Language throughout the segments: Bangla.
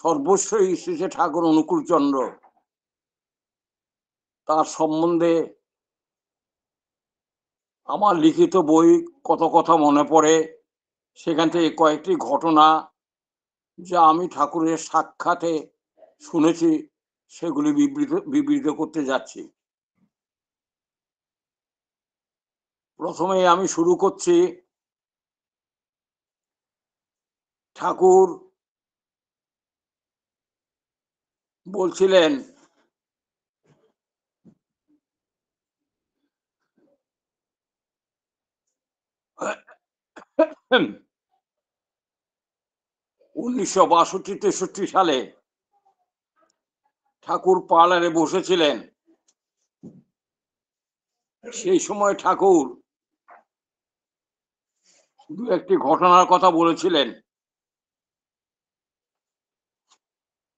সর্বস্বই শ্রী ঠাকুর অনুকূলচন্দ্র, তার সম্বন্ধে আমার লিখিত বই কত কথা মনে পড়ে। সেখান থেকে কয়েকটি ঘটনা যা আমি ঠাকুরের সাক্ষাতে শুনেছি সেগুলি বিবৃত করতে যাচ্ছি। প্রথমে আমি শুরু করছি ঠাকুর বলছিলেন 1962-63 সালে ঠাকুর পার্লারে বসেছিলেন। সেই সময় ঠাকুর দু একটি ঘটনার কথা বলেছিলেন।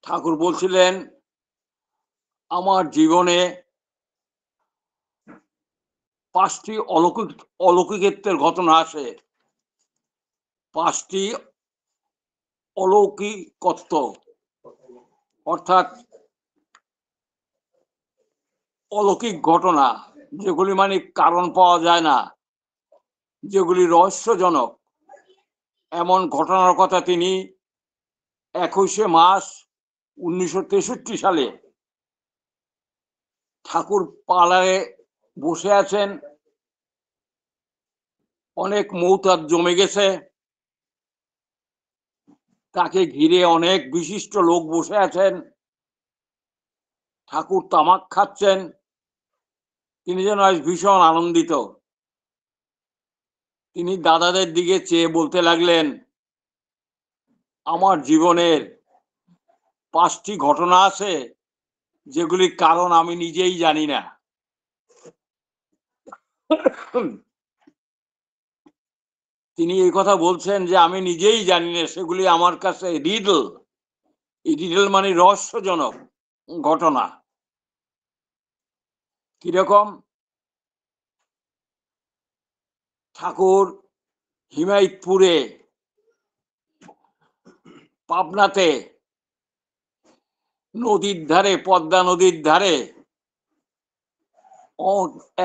ঠাকুর বলছিলেন, আমার জীবনে 5টি অলৌকিকত্বের ঘটনা আছে। 5টি অলৌকিকত্ব অর্থাৎ অলৌকিক ঘটনা, যেগুলি মানে কারণ পাওয়া যায় না, যেগুলি রহস্যজনক, এমন ঘটনার কথা তিনি 21শে মার্চ 1963 সালে ঠাকুর পার্লারে বসে আছেন। অনেক মৌতাদ জমে গেছে, তাকে ঘিরে অনেক বিশিষ্ট লোক বসে আছেন। ঠাকুর তামাক খাচ্ছেন, তিনি যেন আজ ভীষণ আনন্দিত। তিনি দাদাদের দিকে চেয়ে বলতে লাগলেন, আমার জীবনের 5টি ঘটনা আছে যেগুলির কারণ আমি নিজেই জানি না। তিনি এই কথা বলছেন যে আমি নিজেই জানি না, সেগুলি আমার কাছে রিডল। এই রিডল মানে রহস্যজনক ঘটনা। কিরকম? ঠাকুর হিমায়তপুরে পাবনাতে নদীর ধারে, পদ্মা নদীর ধারে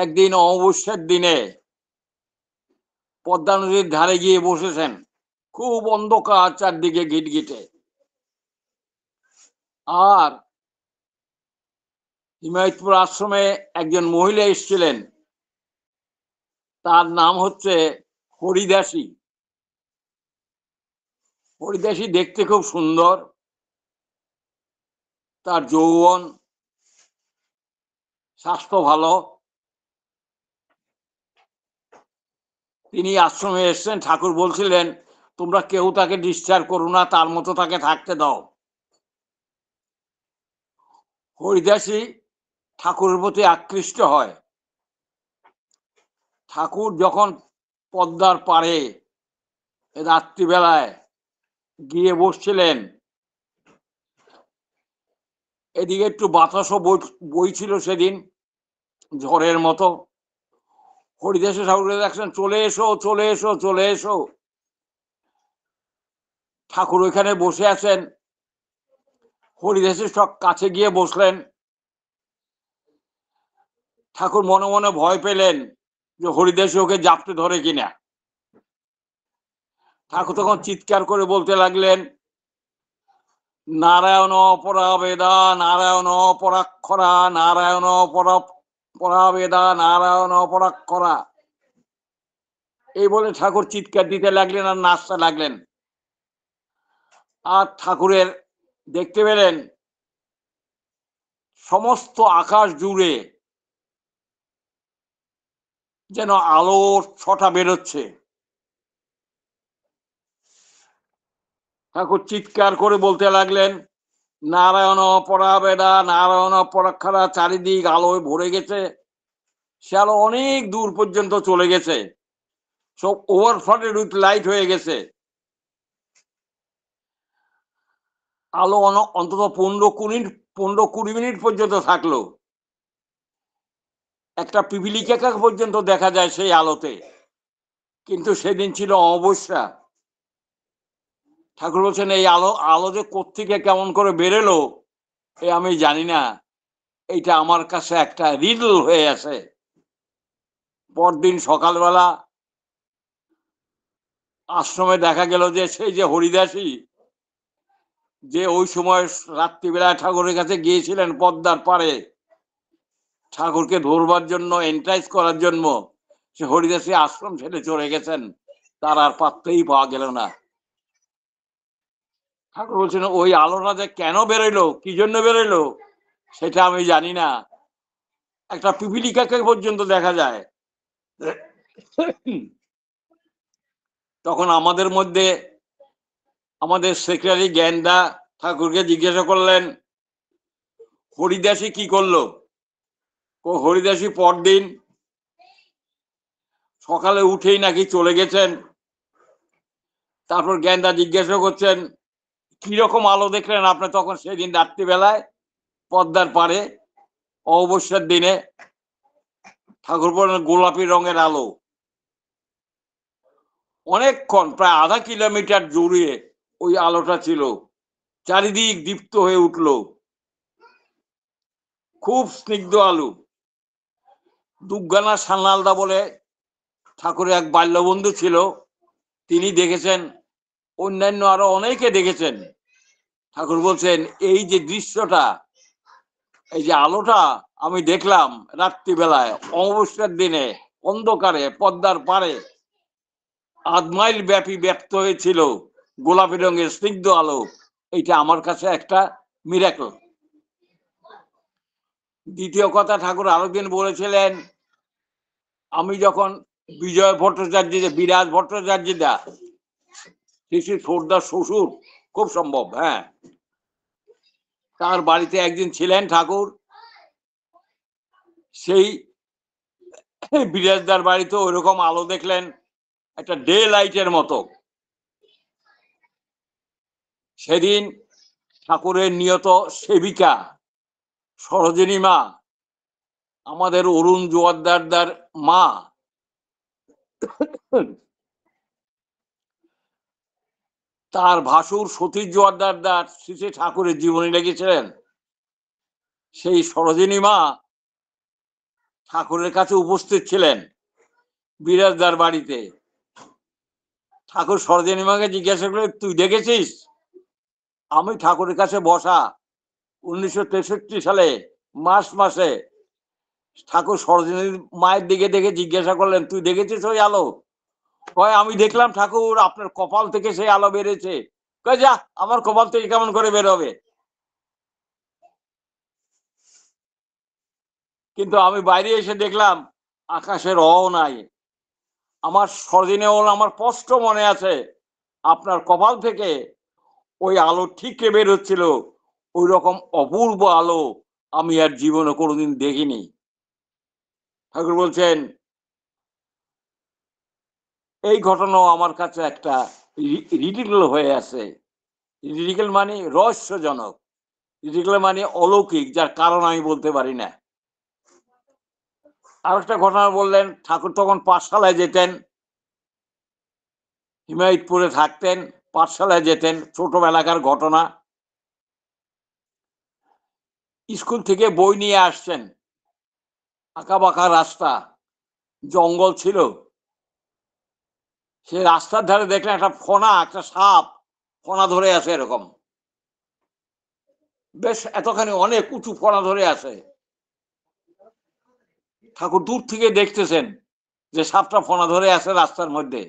একদিন অমাবস্যার দিনে পদ্মা নদীর ধারে গিয়ে বসেছেন। খুব অন্ধকার, চারদিকে গিটগিটে। আর হিমায়তপুর আশ্রমে একজন মহিলা এসেছিলেন, তার নাম হচ্ছে হরিদাসী। হরিদাসী দেখতে খুব সুন্দর, তার যৌবন, স্বাস্থ্য ভালো। তিনি আশ্রমে এসছেন। ঠাকুর বলছিলেন, তোমরা কেউ তাকে ডিস্টার্ব করো না, তার মতো তাকে থাকতে দাও। হরিদাসী ঠাকুরের প্রতি আকৃষ্ট হয়। ঠাকুর যখন পদ্মার পাড়ে রাত্রিবেলায় গিয়ে বসছিলেন, এদিকে একটু বাতাসও বইছিল সেদিন, ঝড়ের মতো। হরিদাসী ঠাকুর দেখছেন, চলে এসো, চলে এসো, চলে এসো। ঠাকুর ওইখানে বসে আছেন। হরিদাসী সব কাছে গিয়ে বসলেন। ঠাকুর মনে মনে ভয় পেলেন যে হরিদাসী ওকে জাপটে ধরে কিনা। ঠাকুর তখন চিৎকার করে বলতে লাগলেন, নারায়ণ পরাবেদা, নারায়ণ পরাক্ষরা, নারায়ণ পরাবেদা, নারায়ণ পরাক্ষরা। এই বলে ঠাকুর চিৎকার দিতে লাগলেন আর নাচতে লাগলেন। আর ঠাকুরের দেখতে পেলেন সমস্ত আকাশ জুড়ে যেন আলোর ছটা বেরোচ্ছে। ঠাকুর চিৎকার করে বলতে লাগলেন, নারায়ণ পরাবেদা, নারায়ণ পরাক্ষরা। চারিদিক আলোয় ভরে গেছে, সে আলো অনেক দূর পর্যন্ত চলে গেছে, সব ওভারফ্লোডেড উইথ লাইট হয়ে গেছে। আলো অন্তত 15-20 মিনিট পর্যন্ত থাকলো। একটা পিপিলিকা পর্যন্ত দেখা যায় সেই আলোতে। কিন্তু সেদিন ছিল অমাবস্যা। ঠাকুর বলছেন এই আলো আলো যে কোত্থেকে কেমন করে বেরোলো আমি জানি না, এইটা আমার কাছে একটা রিডল হয়ে আছে। পরদিন সকালবেলা আশ্রমে দেখা গেল যে সেই যে হরিদাসী, যে ওই সময় রাত্রিবেলা ঠাকুরের কাছে গিয়েছিলেন পদ্মার পাড়ে ঠাকুরকে ধরবার জন্য, এন্টারেজ করার জন্য, সে হরিদাসী আশ্রম ছেড়ে চলে গেছেন, তার আর পাত্রই পাওয়া গেল না। ঠাকুর বলছেন ওই আলোটা যে কেন বেরোইলো, কি জন্য বেরোইলো সেটা আমি জানি না, একটা পিপিলিকাকে পর্যন্ত দেখা যায়। তখন আমাদের মধ্যে আমাদের সেক্রেটারি জ্ঞানদা ঠাকুরকে জিজ্ঞাসা করলেন হরিদাসী কি করলো? হরিদাসী পরদিন সকালে উঠেই নাকি চলে গেছেন। তারপর জ্ঞানদা জিজ্ঞাসা করছেন কিরকম আলো দেখলেন আপনি তখন সেদিন রাত্রিবেলায় পদ্মার পাড়ে অমাবস্যার দিনে? ঠাকুর বললেন গোলাপি রঙের আলো। অনেকক্ষণ, প্রায় আধা কিলোমিটার জুড়ে ওই আলোটা ছিল, চারিদিক দীপ্ত হয়ে উঠল, খুব স্নিগ্ধ আলো। দুর্গানা সান্যালদা বলে ঠাকুরের এক বাল্যবন্ধু ছিল, তিনি দেখেছেন, অন্যান্য আরো অনেকে দেখেছেন। ঠাকুর বলছেন এই যে দৃশ্যটা, এই যে আলোটা আমি দেখলাম রাত্রিবেলায় অমাবস্যার দিনে অন্ধকারে পদ্মার পাড়ে, আধ মাইল ব্যাপী ব্যক্ত হয়েছিল গোলাপি রঙের স্নিগ্ধ আলো, এইটা আমার কাছে একটা মিরাকল। দ্বিতীয় কথা, ঠাকুর আরো দিন বলেছিলেন আমি যখন বিজয় ভট্টাচার্য, বিরাজ ভট্টাচার্য দা শ্রী ছোটদার শ্বশুর খুব সম্ভব, হ্যাঁ, তার বাড়িতে একদিন ছিলেন ঠাকুর, সেই বিরাজদার বাড়িতে ওইরকম আলো দেখলেন, একটা ডে লাইটের মতো। সেদিন ঠাকুরের নিয়ত সেবিকা সরোজিনী মা, আমাদের অরুণ জোয়ারদারদার মা, তার ভাসুর সতীশ জোয়ারদারদার শ্রী ঠাকুরের জীবনী লিখেছিলেন, সেই সরোজিনী মা ঠাকুরের কাছে উপস্থিত ছিলেন বিরাজদার বাড়িতে। ঠাকুর সরোজিনী মাকে জিজ্ঞাসা করে তুই দেখেছিস? আমি ঠাকুরের কাছে বসা 1963 সালে মার্চ মাসে, ঠাকুর সরোজিনী মায়ের দিকে দেখে জিজ্ঞাসা করলেন তুই দেখেছিস ওই আলো? কয় আমি দেখলাম ঠাকুর, আপনার কপাল থেকে সেই আলো বেড়েছে। কয় যা, আমার কপাল থেকে কেমন করে বেরোবে? কিন্তু আমি বাইরে এসে দেখলাম আকাশের অ নাই। আমার সরদিনে আমার স্পষ্ট মনে আছে আপনার কপাল থেকে ওই আলো ঠিকরে বের হচ্ছিল, ওই রকম অপূর্ব আলো আমি আর জীবনে কোনোদিন দেখিনি। ঠাকুর বলছেন এই ঘটনাও আমার কাছে একটা রিডিকল হয়ে আছে। রিডিকল মানে রহস্যজনক, রিডিকল মানে অলৌকিক, যার কারণ আমি বলতে পারি না। আরেকটা ঘটনা বললেন, ঠাকুর তখন পাঠশালায় যেতেন, হিমায়তপুরে থাকতেন, পাঠশালায় যেতেন, ছোটবেলাকার ঘটনা। স্কুল থেকে বই নিয়ে আসছেন, আঁকা বাঁকা রাস্তা, জঙ্গল ছিল, সে রাস্তার ধারে দেখলেন একটা ফনা, একটা সাপ ফনা ধরে আছে, এরকম বেশ এতখানি অনেক উঁচু ফনা ধরে আছে। ঠাকুর দূর থেকে দেখতেছেন যে সাপটা ফনা ধরে আছে রাস্তার মধ্যে,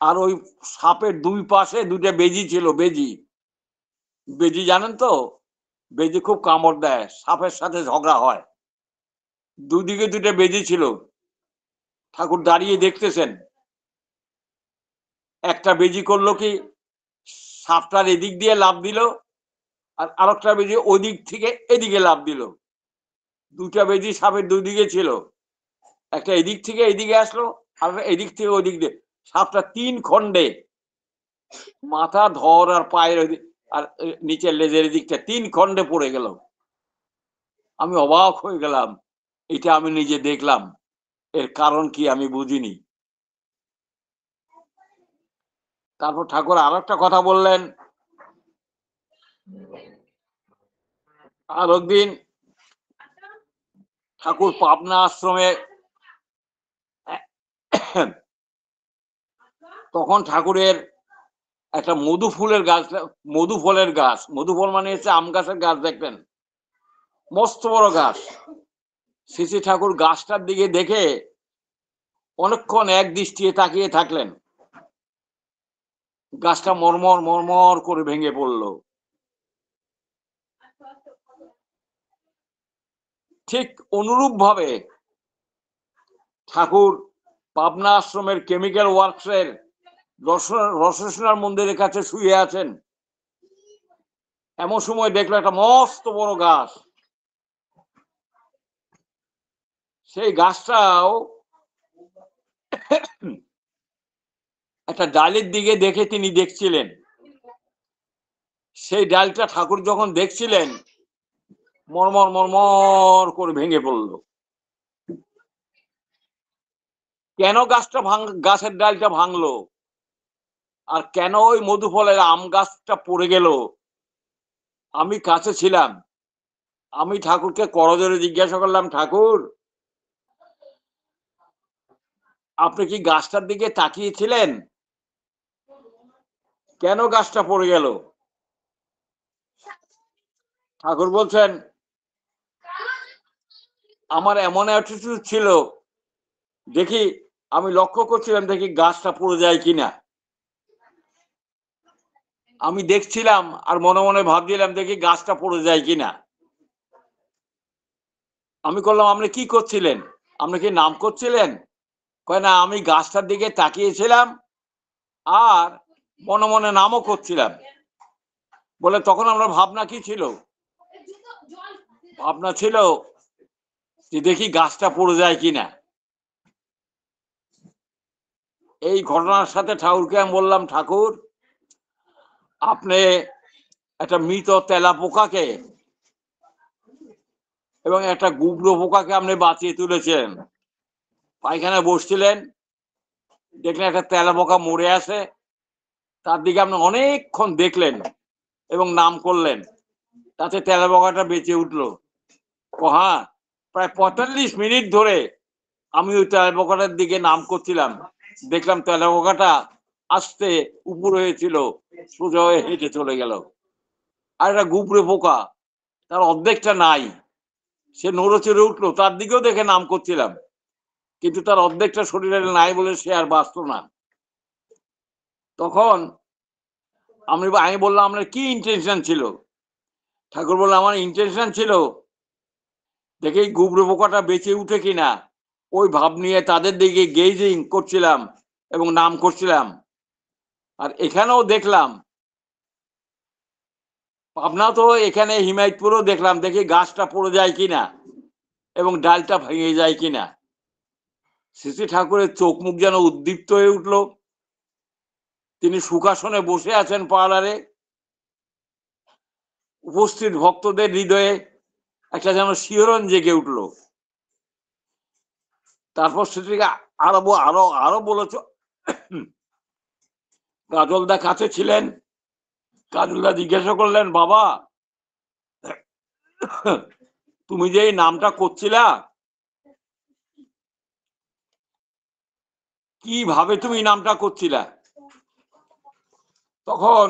আর ওই সাপের দুই পাশে দুইটা বেজি ছিল। বেজি, বেজি জানেন তো, বেজি খুব কামড় দেয়, সাপের সাথে ঝগড়া হয়। দুদিকে দুইটা বেজি ছিল। ঠাকুর দাঁড়িয়ে দেখতেছেন, একটা বেজি করলো কি, সাপটার এদিক দিয়ে লাফ দিল, আর আরেকটা বেজি ওদিক থেকে এদিকে লাফ দিল। দুটা বেজি সাপের দুদিকে ছিল, একটা এদিক থেকে এদিকে আসলো, আর এদিক থেকে ওদিক দিয়ে। সাপটা 3 খণ্ডে, মাথা, ধর আর পায়ের আর নিচের লেজের দিকটা 3 খণ্ডে পড়ে গেল। আমি অবাক হয়ে গেলাম, এটা আমি নিজে দেখলাম, এর কারণ কি আমি বুঝিনি। তারপর ঠাকুর আর একটা কথা বললেন, আর একদিন ঠাকুর পাবনা আশ্রমে, তখন ঠাকুরের একটা মধু ফুলের গাছ, মধু ফলের গাছ, মধু ফল মানে হচ্ছে আম গাছের গাছ, দেখবেন মস্ত বড় গাছ। শ্রী ঠাকুর গাছটার দিকে দেখে অনেকক্ষণ এক দৃষ্টিতে তাকিয়ে থাকলেন। গাছটা মরমর মরমর করে ভেঙে পড়ল। ঠিক অনুরূপ ভাবে ঠাকুর পাবনা আশ্রমের কেমিক্যাল ওয়ার্কসের রসেশ্বর মন্দিরের কাছে শুয়ে আছেন। এমন সময় দেখলো একটা মস্ত বড় গাছ। সেই গাছটাও একটা ডালের দিকে দেখে তিনি দেখছিলেন। সেই ডালটা ঠাকুর যখন দেখছিলেন মরমর মরমর করে ভেঙে পড়ল। কেন গাছের ডালটা ভাঙলো আর কেন ওই মধু ফলের আম গাছটা পড়ে গেল, আমি কাছে ছিলাম। আমি ঠাকুরকে করজোরে জিজ্ঞাসা করলাম, ঠাকুর আপনি কি গাছটার দিকে তাকিয়েছিলেন? কেন গাছটা পড়ে গেল? ঠাকুর বলছেন, আমার এমন অ্যাটিটিউড ছিল, দেখি আমি লক্ষ্য করছিলাম দেখি গাছটা পড়ে যায় কিনা। আমি দেখছিলাম আর মনে মনে ভাবছিলাম দেখি গাছটা পড়ে যায় কিনা। আমি করলাম, আপনি কি করছিলেন? আপনি কি নাম করছিলেন? কয় না, আমি গাছটার দিকে তাকিয়েছিলাম আর মনে মনে নামও করছিলাম। বলে তখন আমরা ভাবনা কি ছিল? ভাবনা ছিল যে দেখি গাছটা পড়ে যায় কিনা। এই ঘটনার সাথে ঠাকুরকে আমি বললাম, ঠাকুর আপনি একটা মৃত তেলা পোকাকে এবং একটা গুবড়ো পোকাকে আপনি বাঁচিয়ে তুলেছেন। পায়খানে বসছিলেন, দেখলেন একটা তেলা পোকা মরে আছে, তার দিকে আপনি অনেকক্ষণ দেখলেন এবং নাম করলেন, তাতে তেলা পোকাটা বেঁচে উঠলো। হ্যাঁ, প্রায় 45 মিনিট ধরে আমি ওই তেলা পোকাটার দিকে নাম করছিলাম, দেখলাম তেলা পোকাটা আস্তে উপর হয়েছিল, সোজা হয়ে হেঁটে চলে গেল। আর একটা গুবড়ে পোকা, তার অর্ধেকটা নাই, সে নড়ে চড়ে উঠলো, তার দিকেও দেখে নাম করছিলাম, কিন্তু তার অর্ধেকটা শরীরে নাই বলে সে আর বাঁচত না। তখন আমি বললাম, আপনার কি ইন্টেনশন ছিল? ঠাকুর বললাম, আমার ইন্টেনশন ছিল দেখি গুবড়ে পোকাটা বেঁচে উঠে কিনা, ওই ভাব নিয়ে তাদের দিকে গেজিং করছিলাম এবং নাম করছিলাম। আর এখানেও দেখলাম, পাবনা তো এখানে হিমায়তপুরেও দেখলাম, দেখি গাছটা পড়ে যায় কিনা এবং ডালটা ভেঙে যায় কিনা। শ্রী ঠাকুরের চোখ মুখ যেন উদ্দীপ্ত হয়ে উঠলো। তিনি সুখাসনে বসে আছেন পার্লারে, উপস্থিত ভক্তদের হৃদয়ে একটা যেন শিহরণ জেগে উঠল। তারপর সেটিকে আরো আরো আরো বলেছ, কাজলদা কাছে ছিলেন। কাজলদা জিজ্ঞাসা করলেন, বাবা তুমি যে এই নামটা করছিলা, কিভাবে তুমি নামটা করছিলা? তখন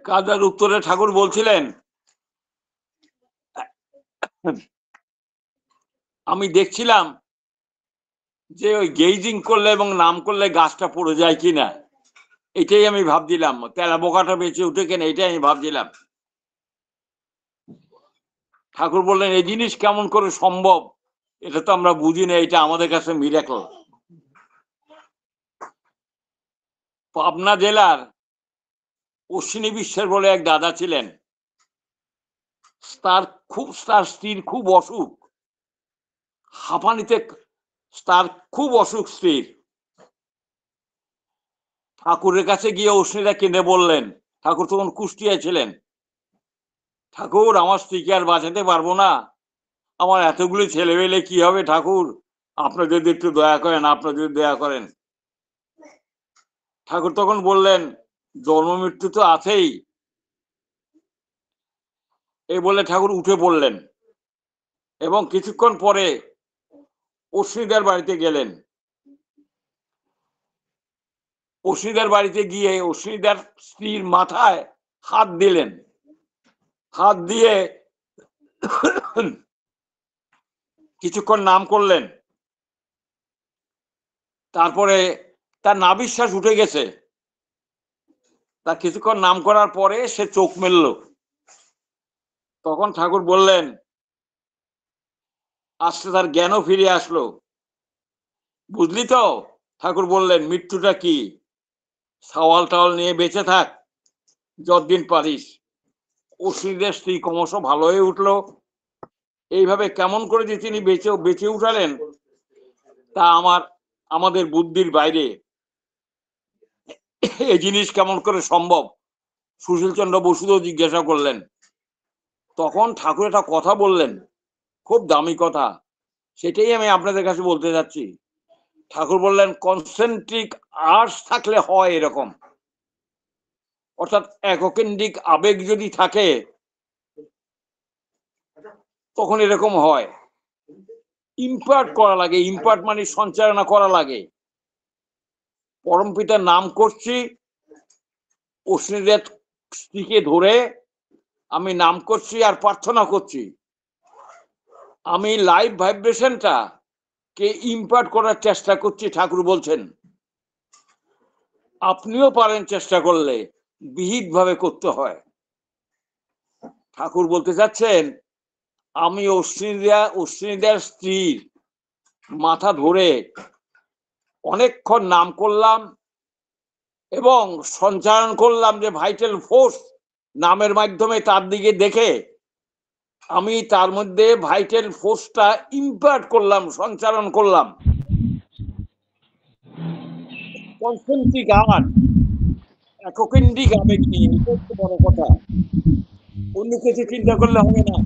কাজের উত্তরে ঠাকুর বলছিলেন, আমি দেখছিলাম যে ওই গেজিং করলে এবং নাম করলে গাছটা পড়ে যায় কিনা, এটাই আমি ভাবছিলাম, তেলা বোকাটা বেঁচে উঠে কিনা এটাই আমি ভাবছিলাম। ঠাকুর বললেন, এই জিনিস কেমন করে সম্ভব? এটা তো আমরা বুঝি না, এটা আমাদের কাছে মিরাকল। পাবনা জেলার অশ্বিনী বিশ্বের বলে এক দাদা ছিলেন, তার স্ত্রীর খুব অসুখ, হাঁপানিতে তার খুব অসুখ স্ত্রীর। ঠাকুরের কাছে গিয়ে অশ্বিনীরা কেঁদে বললেন, ঠাকুর তখন কুষ্টিয়ায় ছিলেন, ঠাকুর আমার স্ত্রীকে আর বাঁচাতে পারবো না, আমার এতগুলি ছেলেমেলে কি হবে ঠাকুর, আপনি যদি একটু দয়া করেন, আপনি যদি দয়া করেন। ঠাকুর তখন বললেন, জন্ম মৃত্যু তো আছেই। এই বলে ঠাকুর উঠে পড়লেন এবং কিছুক্ষণ পরে অশ্বিনীদের বাড়িতে গেলেন। অশ্বিনীদের বাড়িতে গিয়ে অশ্বিনীদের স্ত্রীর মাথায় হাত দিলেন। হাত দিয়ে কিছুক্ষণ নাম করলেন। তারপরে তার নাভিশ্বাস উঠে গেছে। তা কিছুক্ষণ নাম করার পরে সে চোখ মেলল। তখন ঠাকুর বললেন, আস্তে তার জ্ঞানও ফিরে আসলো। বুঝলি তো? ঠাকুর বললেন, মৃত্যুটা কি? সাওয়াল টাওয়াল নিয়ে বেঁচে থাক যতদিন পারিস। অশ্বিনীদের স্ত্রী ক্রমশ ভালো হয়ে উঠলো। এইভাবে কেমন করে যে তিনি বেঁচে উঠালেন তা আমাদের বুদ্ধির বাইরে। এই জিনিস কেমন করে সম্ভব? সুশীল চন্দ্র বসুও জিজ্ঞাসা করলেন। তখন ঠাকুর একটা কথা বললেন, খুব দামি কথা, সেটাই আমি আপনাদের কাছে বলতে যাচ্ছি। ঠাকুর বললেন, কনসেন্ট্রিক আর্টস থাকলে হয় এরকম, অর্থাৎ এককেন্দ্রিক আবেগ যদি থাকে তখন এরকম হয়। ইম্পার্ট করা লাগে, ইম্পার্ট মানে সঞ্চালনা করা লাগে। পরমপিতার নাম করছি, অশ্বিনীদের স্ত্রীকে ধরে আমি নাম করছি আর প্রার্থনা করছি। আমি লাইভ ভাইব্রেশনটা কে ইম্পার্ট করার চেষ্টা করছি। ঠাকুর বলছেন আপনিও পারেন চেষ্টা করলে, বিহিত ভাবে করতে হয়। ঠাকুর বলতে চাচ্ছেন আমি অশ্বিনীদের স্ত্রীর মাথা ধরে অনেকক্ষণ নাম করলাম এবং সঞ্চারণ করলাম যে ভাইটাল ফোর্স নামের মাধ্যমে তার দিকে দেখে আমি তার মধ্যে ভাইটাল ফোর্সটা ইম্পার্ট করলাম, সঞ্চারণ করলাম। কনসেন্ট্রিক আর্ট, এককেন্দ্রিক আবেগ নিয়ে, এটা হচ্ছে বড় কথা। অন্য কিছু চিন্তা করলে হবে না।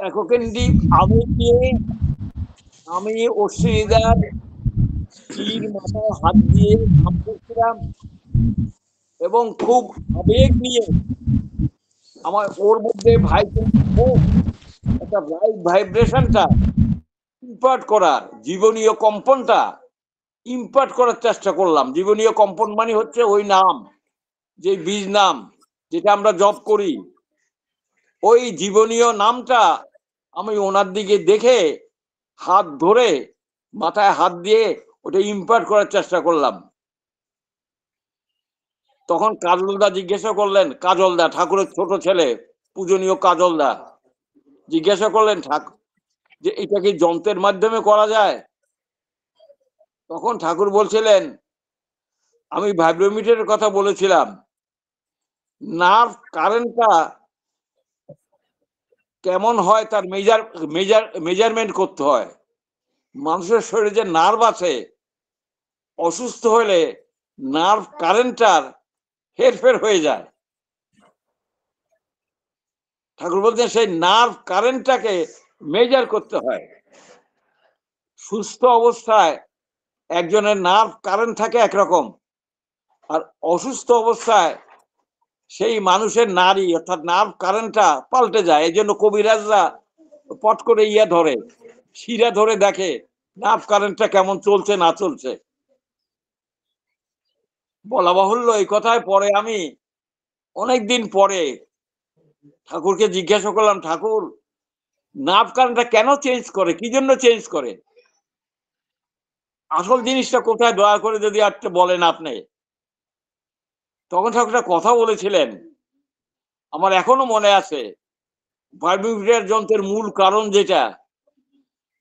এককেন্দ্রিক আবেগ নিয়ে আমি অশ্বিনীদার স্ত্রীর মাথায় হাত দিয়ে নাম করছিলাম এবং খুব আবেগ নিয়ে আমার ওর মধ্যে একটা ভাইব্রেশনটা ইম্পার্ট করার, জীবনীয় কম্পনটা ইম্পার্ট করার চেষ্টা করলাম। জীবনীয় কম্পন মানে হচ্ছে ওই নাম, যে বীজ নাম যেটা আমরা জপ করি, ওই জীবনীয় নামটা আমি ওনার দিকে দেখে হাত ধরে মাথায় হাত দিয়ে ওটা ইম্পার্ট করার চেষ্টা করলাম। তখন কাজলদা জিজ্ঞাসা করলেন, কাজলদা ঠাকুরের ছোট ছেলে, পূজনীয় কাজলদা জিজ্ঞাসা করলেন, ঠাকুর যে এটা কি যন্ত্রের মাধ্যমে করা যায়? তখন ঠাকুর বলছিলেন, আমি ভাইব্রোমিটারের কথা বলেছিলাম, নার্ভ কারেন্টটা কেমন হয় তার মেজারমেন্ট করতে হয়। মানুষের শরীরে যে নার্ভ আছে, অসুস্থ হলে নার্ভ কারেন্টটার হেরফের হয়ে যায়। ঠাকুর বলছেন সেই নার্ভ কারেন্টটাকে মেজার করতে হয়। সুস্থ অবস্থায় একজনের নার্ভ কারেন্ট থাকে একরকম, আর অসুস্থ অবস্থায় সেই মানুষের নারী অর্থাৎ নার্ভ কারেন্টটা পাল্টে যায়। এই জন্য কবিরাজরা পট করে ধরে, শিরা ধরে দেখে নার্ভ কারেন্টটা কেমন চলছে না চলছে। বলা বাহুল্য, এই কথায় পরে আমি অনেকদিন পরে ঠাকুরকে জিজ্ঞাসা করলাম, ঠাকুর নার্ভ কারেন্টটা কেন চেঞ্জ করে, কি জন্য চেঞ্জ করে? আসল জিনিসটা কোথায় দয়া করে যদি একটা বলেন আপনি। তখন ঠাকুর একটা কথা বলেছিলেন, আমার এখনো মনে আছে। ভাইব্রেটর যন্ত্রের মূল কারণ যেটা,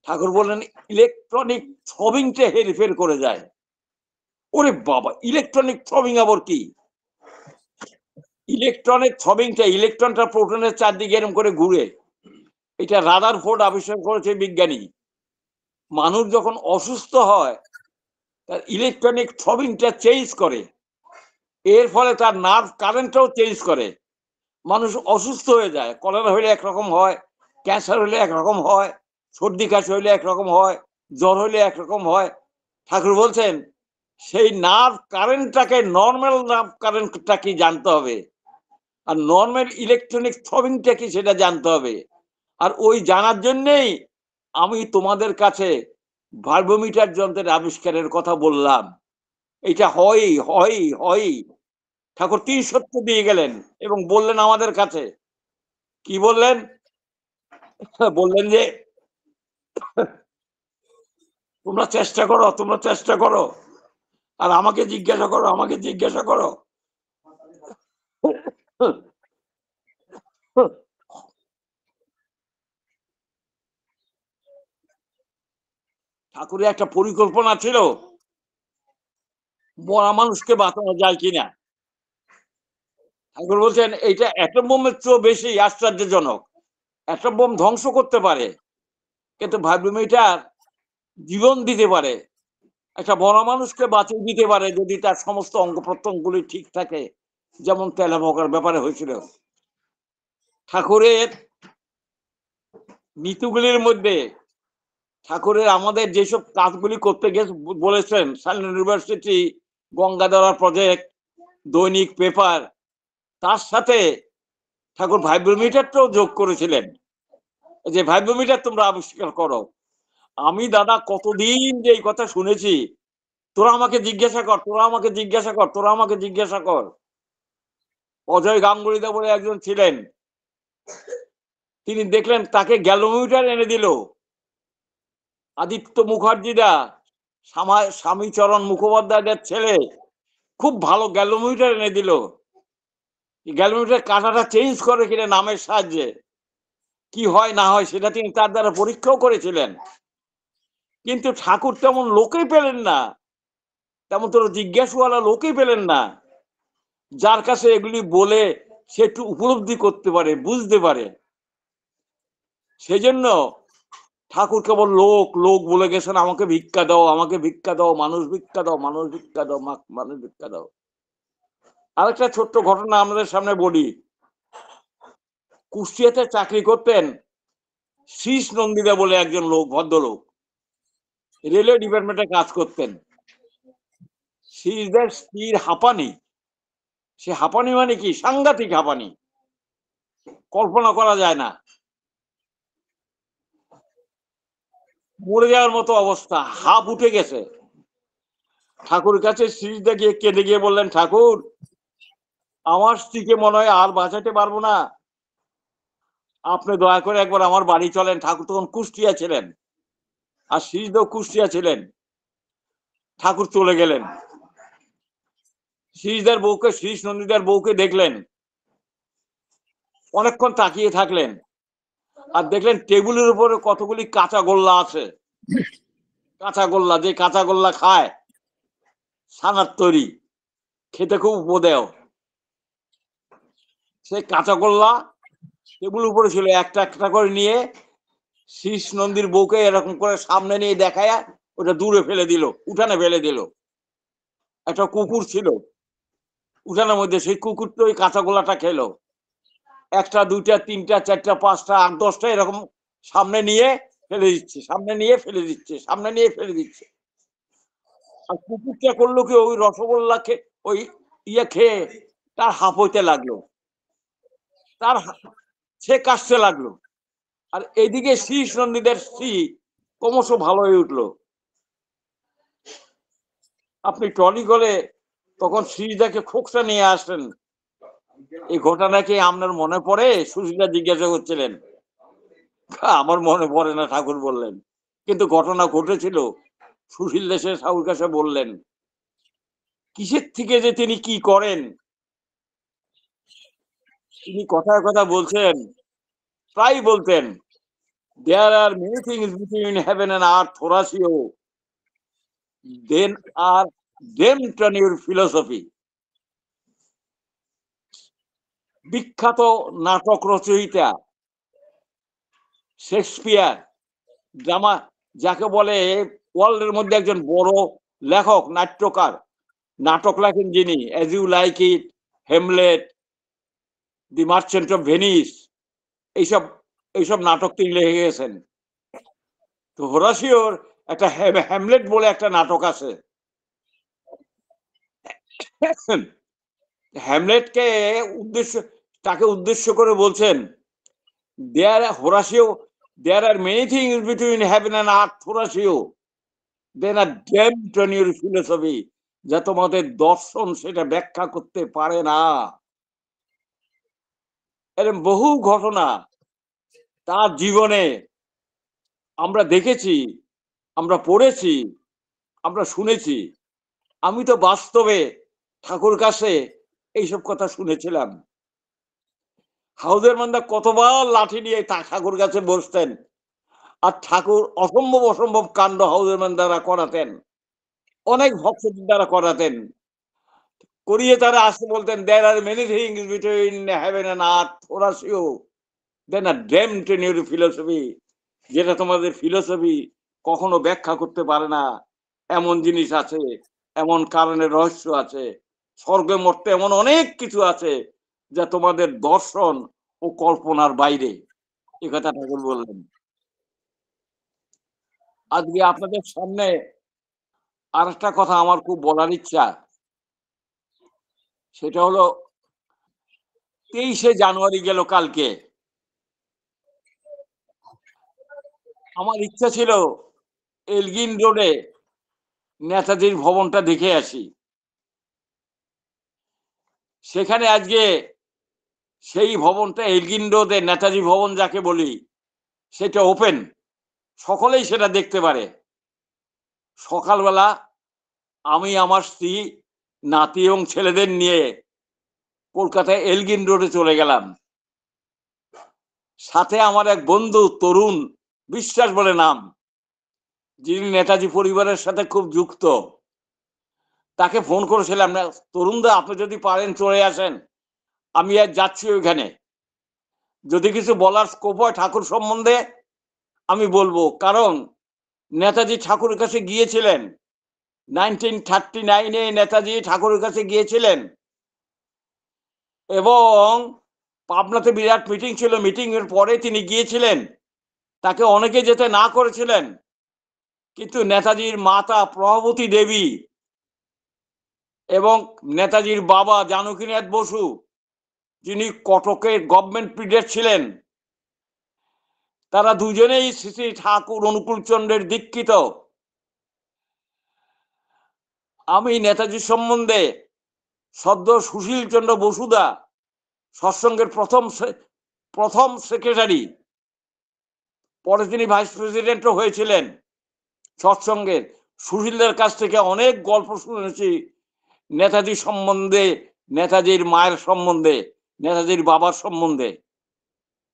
ঠাকুর বললেন ইলেকট্রনিক থ্রবিংটা হেরফের করে যায়। ওরে বাবা, ইলেকট্রনিক থ্রবিং আবার কি? ইলেকট্রনিক থ্রবিংটা, ইলেকট্রনটা প্রোটনের চারদিকে এরকম করে ঘুরে, এটা রাদারফোর্ড আবিষ্কার করেছে বিজ্ঞানী। মানুষ যখন অসুস্থ হয় তার ইলেকট্রনিক থ্রবিংটা চেঞ্জ করে, এর ফলে তার নার্ভ কারেন্টটাও চেঞ্জ করে। মানুষ অসুস্থ হয়ে যায়, কলেরা হইলে একরকম হয়, ক্যান্সার হইলে একরকম হয়, সর্দি কাশি হইলে একরকম হয়, জ্বর হলে একরকম হয়। ঠাকুর বলছেন সেই নার্ভ কারেন্টটাকে, নর্মাল নার্ভ কারেন্টটা কি জানতে হবে, আর নর্মাল ইলেকট্রনিক থ্রবিংটা কি সেটা জানতে হবে। আর ওই জানার জন্যেই আমি তোমাদের কাছে ভার্বোমিটার যন্ত্রের আবিষ্কারের কথা বললাম। এটা হয়ই, হয়ই, হয়ই। ঠাকুর ৩ সত্য দিয়ে গেলেন এবং বললেন আমাদের কাছে, কি বললেন? বললেন যে তোমরা চেষ্টা করো, তোমরা চেষ্টা করো, আর আমাকে জিজ্ঞাসা করো, আমাকে জিজ্ঞাসা করো। ঠাকুরের একটা পরিকল্পনা ছিল মরা মানুষকে বাঁচানো যায় কিনা। ঠাকুর বলছেন এইটা অ্যাটম বোমের চেয়েও বেশি আশ্চর্যজনক। অ্যাটম বোম ধ্বংস করতে পারে, কিন্তু ভাইব্রোমিটার জীবন দিতে পারে, একটা মরা মানুষকে বাঁচিয়ে দিতে পারে যদি তার সমস্ত অঙ্গ প্রত্যঙ্গগুলি ঠিক থাকে, যেমন তেলাপোকার ব্যাপারে হয়েছিল। ঠাকুরের নীতিগুলির মধ্যে ঠাকুরের আমাদের যেসব কাজগুলি করতে গেছে বলেছেন, সাইলেন্ট ইউনিভার্সিটি, গঙ্গাধরা প্রজেক্ট, দৈনিক পেপার, তার সাথে ঠাকুর ভাইব্রোমিটারটাও যোগ করেছিলেন, যে ভাইব্রোমিটার তোমরা আবিষ্কার করো। আমি দাদা কতদিন যে এই কথা শুনেছি, তোরা আমাকে জিজ্ঞাসা কর, তোরা আমাকে জিজ্ঞাসা কর, তোরা আমাকে জিজ্ঞাসা কর। অজয় গাঙ্গুলিদা বলে একজন ছিলেন, তিনি দেখলেন তাকে গ্যালোমিটার এনে দিল আদিত্য মুখার্জিদা, স্বামীচরণ মুখোপাধ্যায়ের ছেলে, খুব ভালো গ্যালোমিটার এনে দিল। গ্যালোমিটার কাঁটাটা চেঞ্জ করে কিনা নামের সাহায্যে, কি হয় না হয় সেটা তিনি তার দ্বারা পরীক্ষাও করেছিলেন। কিন্তু ঠাকুর তেমন লোকেই পেলেন না, তেমন তোর জিজ্ঞাসুওয়ালা লোকেই পেলেন না, যার কাছে এগুলি বলে সে একটু উপলব্ধি করতে পারে, বুঝতে পারে। সেজন্য ঠাকুর কেবল লোক লোক বলে গেছেন, আমাকে ভিক্ষা দাও, আমাকে ভিক্ষা দাও, মানুষ ভিক্ষা দাও, মানুষ ভিক্ষা দাও, মানুষ ভিক্ষা দাও। আরেকটা ছোট্ট ঘটনা আমাদের সামনে বলি। কুষ্টিয়াতে চাকরি করতেন শ্রীশ নন্দিদা বলে একজন লোক, ভদ্রলোক, রেলওয়ে ডিপার্টমেন্টে কাজ করতেন। শ্রীশদের স্ত্রীর হাঁপানি, সে হাঁপানি মানে কি, সাংঘাতিক হাঁপানি, কল্পনা করা যায় না, মরে যাওয়ার মতো অবস্থা, হাঁপ উঠে গেছে। ঠাকুরের কাছে শ্রীশদা গিয়ে কেঁদে গিয়ে বললেন, ঠাকুর আমার স্ত্রীকে মনে হয় আর বাঁচাতে পারবো না, আপনি দয়া করে একবার আমার বাড়ি চলেন। ঠাকুর তখন কুষ্টিয়া ছিলেন, আর শ্রীশদাও কুষ্টিয়া ছিলেন। ঠাকুর চলে গেলেন, শ্রীশদার বউকে, শ্রীশ নন্দিদার বউকে দেখলেন, অনেকক্ষণ তাকিয়ে থাকলেন, আর দেখলেন টেবিলের উপরে কতগুলি কাঁচা গোল্লা আছে। কাঁচা গোল্লা, যে কাঁচা গোল্লা খায়, ছানার তৈরি, খেতে খুব উপদেয়, সেই কাঁচা গোল্লা টেবিলের উপরে ছিল। একটা একটা করে নিয়ে শ্রীশ নন্দীর বউকে এরকম করে সামনে নিয়ে দেখায় ওটা দূরে ফেলে দিল, উঠানে ফেলে দিল। একটা কুকুর ছিল উঠানের মধ্যে, সেই কুকুরটা ওই কাঁচা গোলাটা খেলো। একটা, দুইটা, তিনটা, চারটা, পাঁচটা, 8-10টা এরকম সামনে নিয়ে ফেলে দিচ্ছে, সামনে নিয়ে ফেলে দিচ্ছে, সামনে নিয়ে ফেলে দিচ্ছে। আর কুকুরটা করলো কি, ওই রসগোল্লা খেয়ে, ওই ইয়ে খেয়ে তার হাঁপ হইতে লাগলো, তার সে কাশতে লাগলো। আর এদিকে শ্রীশ নন্দীদের স্ত্রী ক্রমশ ভালো হয়ে উঠলো। আপনি ট্রলি করে তখন শ্রীদাকে খোকসা নিয়ে আসলেন। এই ঘটনা কি আপনার মনে পড়ে? সুশীলা জিজ্ঞাসা করছিলেন। আমার মনে পড়ে না, ঠাকুর বললেন, কিন্তু ঘটনা ঘটেছিল। সুশীল দেশে ঠাকুর কাছে বললেন, কিসের থেকে যে তিনি কি করেন, তিনি কথায় কথা বলছেন, প্রায় বলতেন, there are many things between heaven and earth, Horatio, then are them turn your philosophy. বিখ্যাত নাটক রচয়িতা শেক্সপিয়ার, ড্রামা, যাকে বলে ওয়ার্ল্ডের মধ্যে একজন বড় লেখক, নাট্যকার, নাটক লেখেন যিনি, as you like it, Hamlet, the merchant of Venice, এইসব এইসব নাটক তিনি লিখে গেছেন। তো হোরাসিওর একটা হ্যামলেট বলে একটা নাটক আছে। হ্যামলেটকে উদ্দেশ্য তাকে উদ্দেশ্য করে বলছেন, Horatio, there are many things between heaven and earth, Horatio, than are dreamt on your philosophy, যা তোমাদের দর্শন সেটা ব্যাখ্যা করতে পারে না। এরকম বহু ঘটনা তার জীবনে আমরা দেখেছি, আমরা পড়েছি, আমরা শুনেছি। আমি তো বাস্তবে ঠাকুর কাছে এইসব কথা শুনেছিলাম। হাউদের মান্দা কতবার লাঠি নিয়ে ঠাকুর কাছে বসতেন, আর ঠাকুর অসম্ভব অসম্ভব কাণ্ড হাউদের মান্দারা করাতেন, অনেক ভক্তদের দ্বারা করাতেন। করিয়ে তারা আসতে বলতেন, there are many things between heaven and earth, Horatio, than are dreamt in your philosophy, যেটা তোমাদের ফিলোসফি কখনো ব্যাখ্যা করতে পারে না। এমন জিনিস আছে, এমন কারণের রহস্য আছে, স্বর্গে মরতে এমন অনেক কিছু আছে যা তোমাদের দর্শন ও কল্পনার বাইরে। এ কথা ঠাকুর বললেন। আজকে আপনাদের সামনে আর একটা কথা আমার খুব বলার ইচ্ছা, সেটা হলো 23শে জানুয়ারি গেল কালকে। আমার ইচ্ছা ছিল এলগিন রোডে নেতাজির ভবনটা দেখে আসি। সেখানে আজকে সেই ভবনটা এলগিন রোডে নেতাজি ভবন যাকে বলি, সেটা ওপেন, সকলেই সেটা দেখতে পারে। সকালবেলা আমি, আমার স্ত্রী, নাতি এবং ছেলেদের নিয়ে কলকাতায় এলগিন রোডে চলে গেলাম। সাথে আমার এক বন্ধু তরুণ বিশ্বাস বলে নাম, যিনি নেতাজি পরিবারের সাথে খুব যুক্ত। তাকে ফোন করেছিলাম, না তরুণদা, আপনি যদি পারেন চলে আসেন, আমি আর যাচ্ছি ওইখানে। যদি কিছু বলার স্কোপ হয় ঠাকুর সম্বন্ধে আমি বলবো, কারণ নেতাজি ঠাকুরের কাছে গিয়েছিলেন 1939-এ, নেতাজি ঠাকুরের কাছে গিয়েছিলেন এবং পাবনাতে বিরাট মিটিং ছিল, মিটিং এর পরে তিনি গিয়েছিলেন। তাকে অনেকে যেতে না করেছিলেন, কিন্তু নেতাজির মাতা প্রভাবতী দেবী এবং নেতাজির বাবা জানকীনাথ বসু, যিনি কটকের গভর্নমেন্ট পিরিয়ড ছিলেন, তারা দুজনেই শ্রী শ্রী ঠাকুর অনুকূল চন্দ্রের দীক্ষিত। আমি নেতাজি সম্বন্ধে সদ্য সুশীল চন্দ্র বসুদা, সৎসঙ্গের প্রথম সেক্রেটারি, পরে তিনি ভাইস প্রেসিডেন্টও হয়েছিলেন সৎসঙ্গের, সুশীলদের কাছ থেকে অনেক গল্প শুনেছি নেতাজি সম্বন্ধে, নেতাজির মায়ের সম্বন্ধে, নেতাজির বাবার সম্বন্ধে।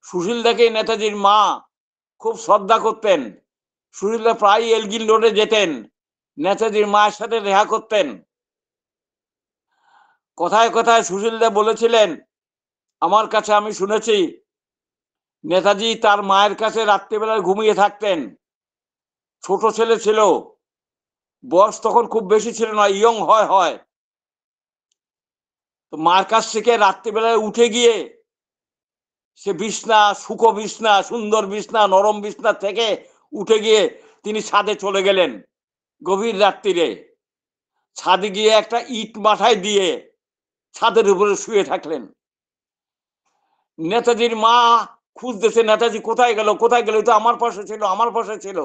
সুশীলদাকে নেতাজির মা খুব শ্রদ্ধা করতেন। সুশীলদা প্রায় এলগিন রোডে যেতেন, নেতাজির মায়ের সাথে দেখা করতেন। কথায় কথায় সুশীলদা বলেছিলেন আমার কাছে, আমি শুনেছি, নেতাজি তার মায়ের কাছে রাত্রিবেলায় ঘুমিয়ে থাকতেন। ছোট ছেলে ছিল, বয়স তখন খুব বেশি ছিল না, ইয়ং হয়। তো মার কাছ থেকে রাত্রিবেলায় উঠে গিয়ে সে বিছনা, সুখো বিছনা, সুন্দর বিছনা, নরম বিছনা থেকে উঠে গিয়ে তিনি ছাদে চলে গেলেন গভীর রাত্রিরে। ছাদে গিয়ে একটা ইট মাথায় দিয়ে ছাদের উপরে শুয়ে থাকলেন। নেতাজির মা খুঁজতেছে, নেতাজি কোথায় গেল, কোথায় গেল, তো আমার পাশে ছিল, আমার পাশে ছিল,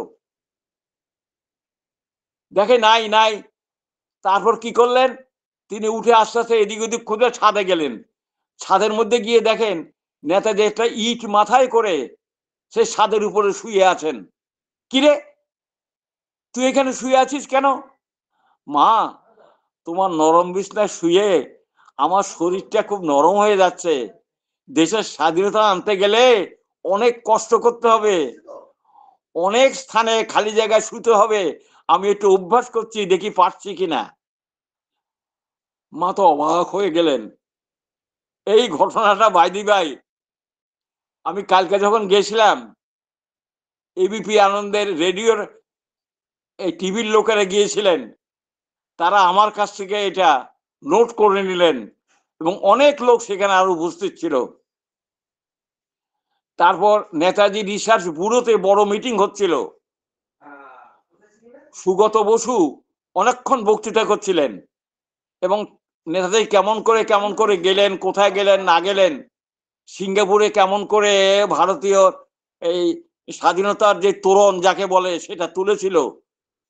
দেখে নাই। তারপর কি করলেন, তিনি উঠে আস্তে আস্তে এদিক ওদিক খুঁজে ছাদে গেলেন। ছাদের মধ্যে গিয়ে দেখেন নেতাজি একটা ইট মাথায় করে সে ছাদের উপরে শুয়ে আছেন। কিরে, তুই এখানে শুয়ে আছিস কেন? মা, তোমার নরম বিছনায় শুয়ে আমার শরীরটা খুব নরম হয়ে যাচ্ছে। দেশের স্বাধীনতা আনতে গেলে অনেক কষ্ট করতে হবে, অনেক স্থানে খালি জায়গায় শুতে হবে, আমি একটু অভ্যাস করছি, দেখি পারছি কিনা। মা তো অবাক হয়ে গেলেন। এই ঘটনাটা বাইদি ভাই, আমি কালকে যখন গেছিলাম এবিপি আনন্দের রেডিওর এই টিভির লোকেরা গিয়েছিলেন, তারা আমার কাছ থেকে এটা নোট করে নিলেন এবং অনেক লোক সেখানে আরো উপস্থিত ছিল। তারপর নেতাজি রিসার্চ ব্যুরোতে বড় মিটিং হচ্ছিল। সুগত বসু অনেকক্ষণ বক্তৃতা করছিলেন এবং নেতাজি কেমন করে গেলেন, কোথায় গেলেন না গেলেন, সিঙ্গাপুরে কেমন করে ভারতীয় এই স্বাধীনতার যে তোরণ যাকে বলে সেটা তুলেছিল,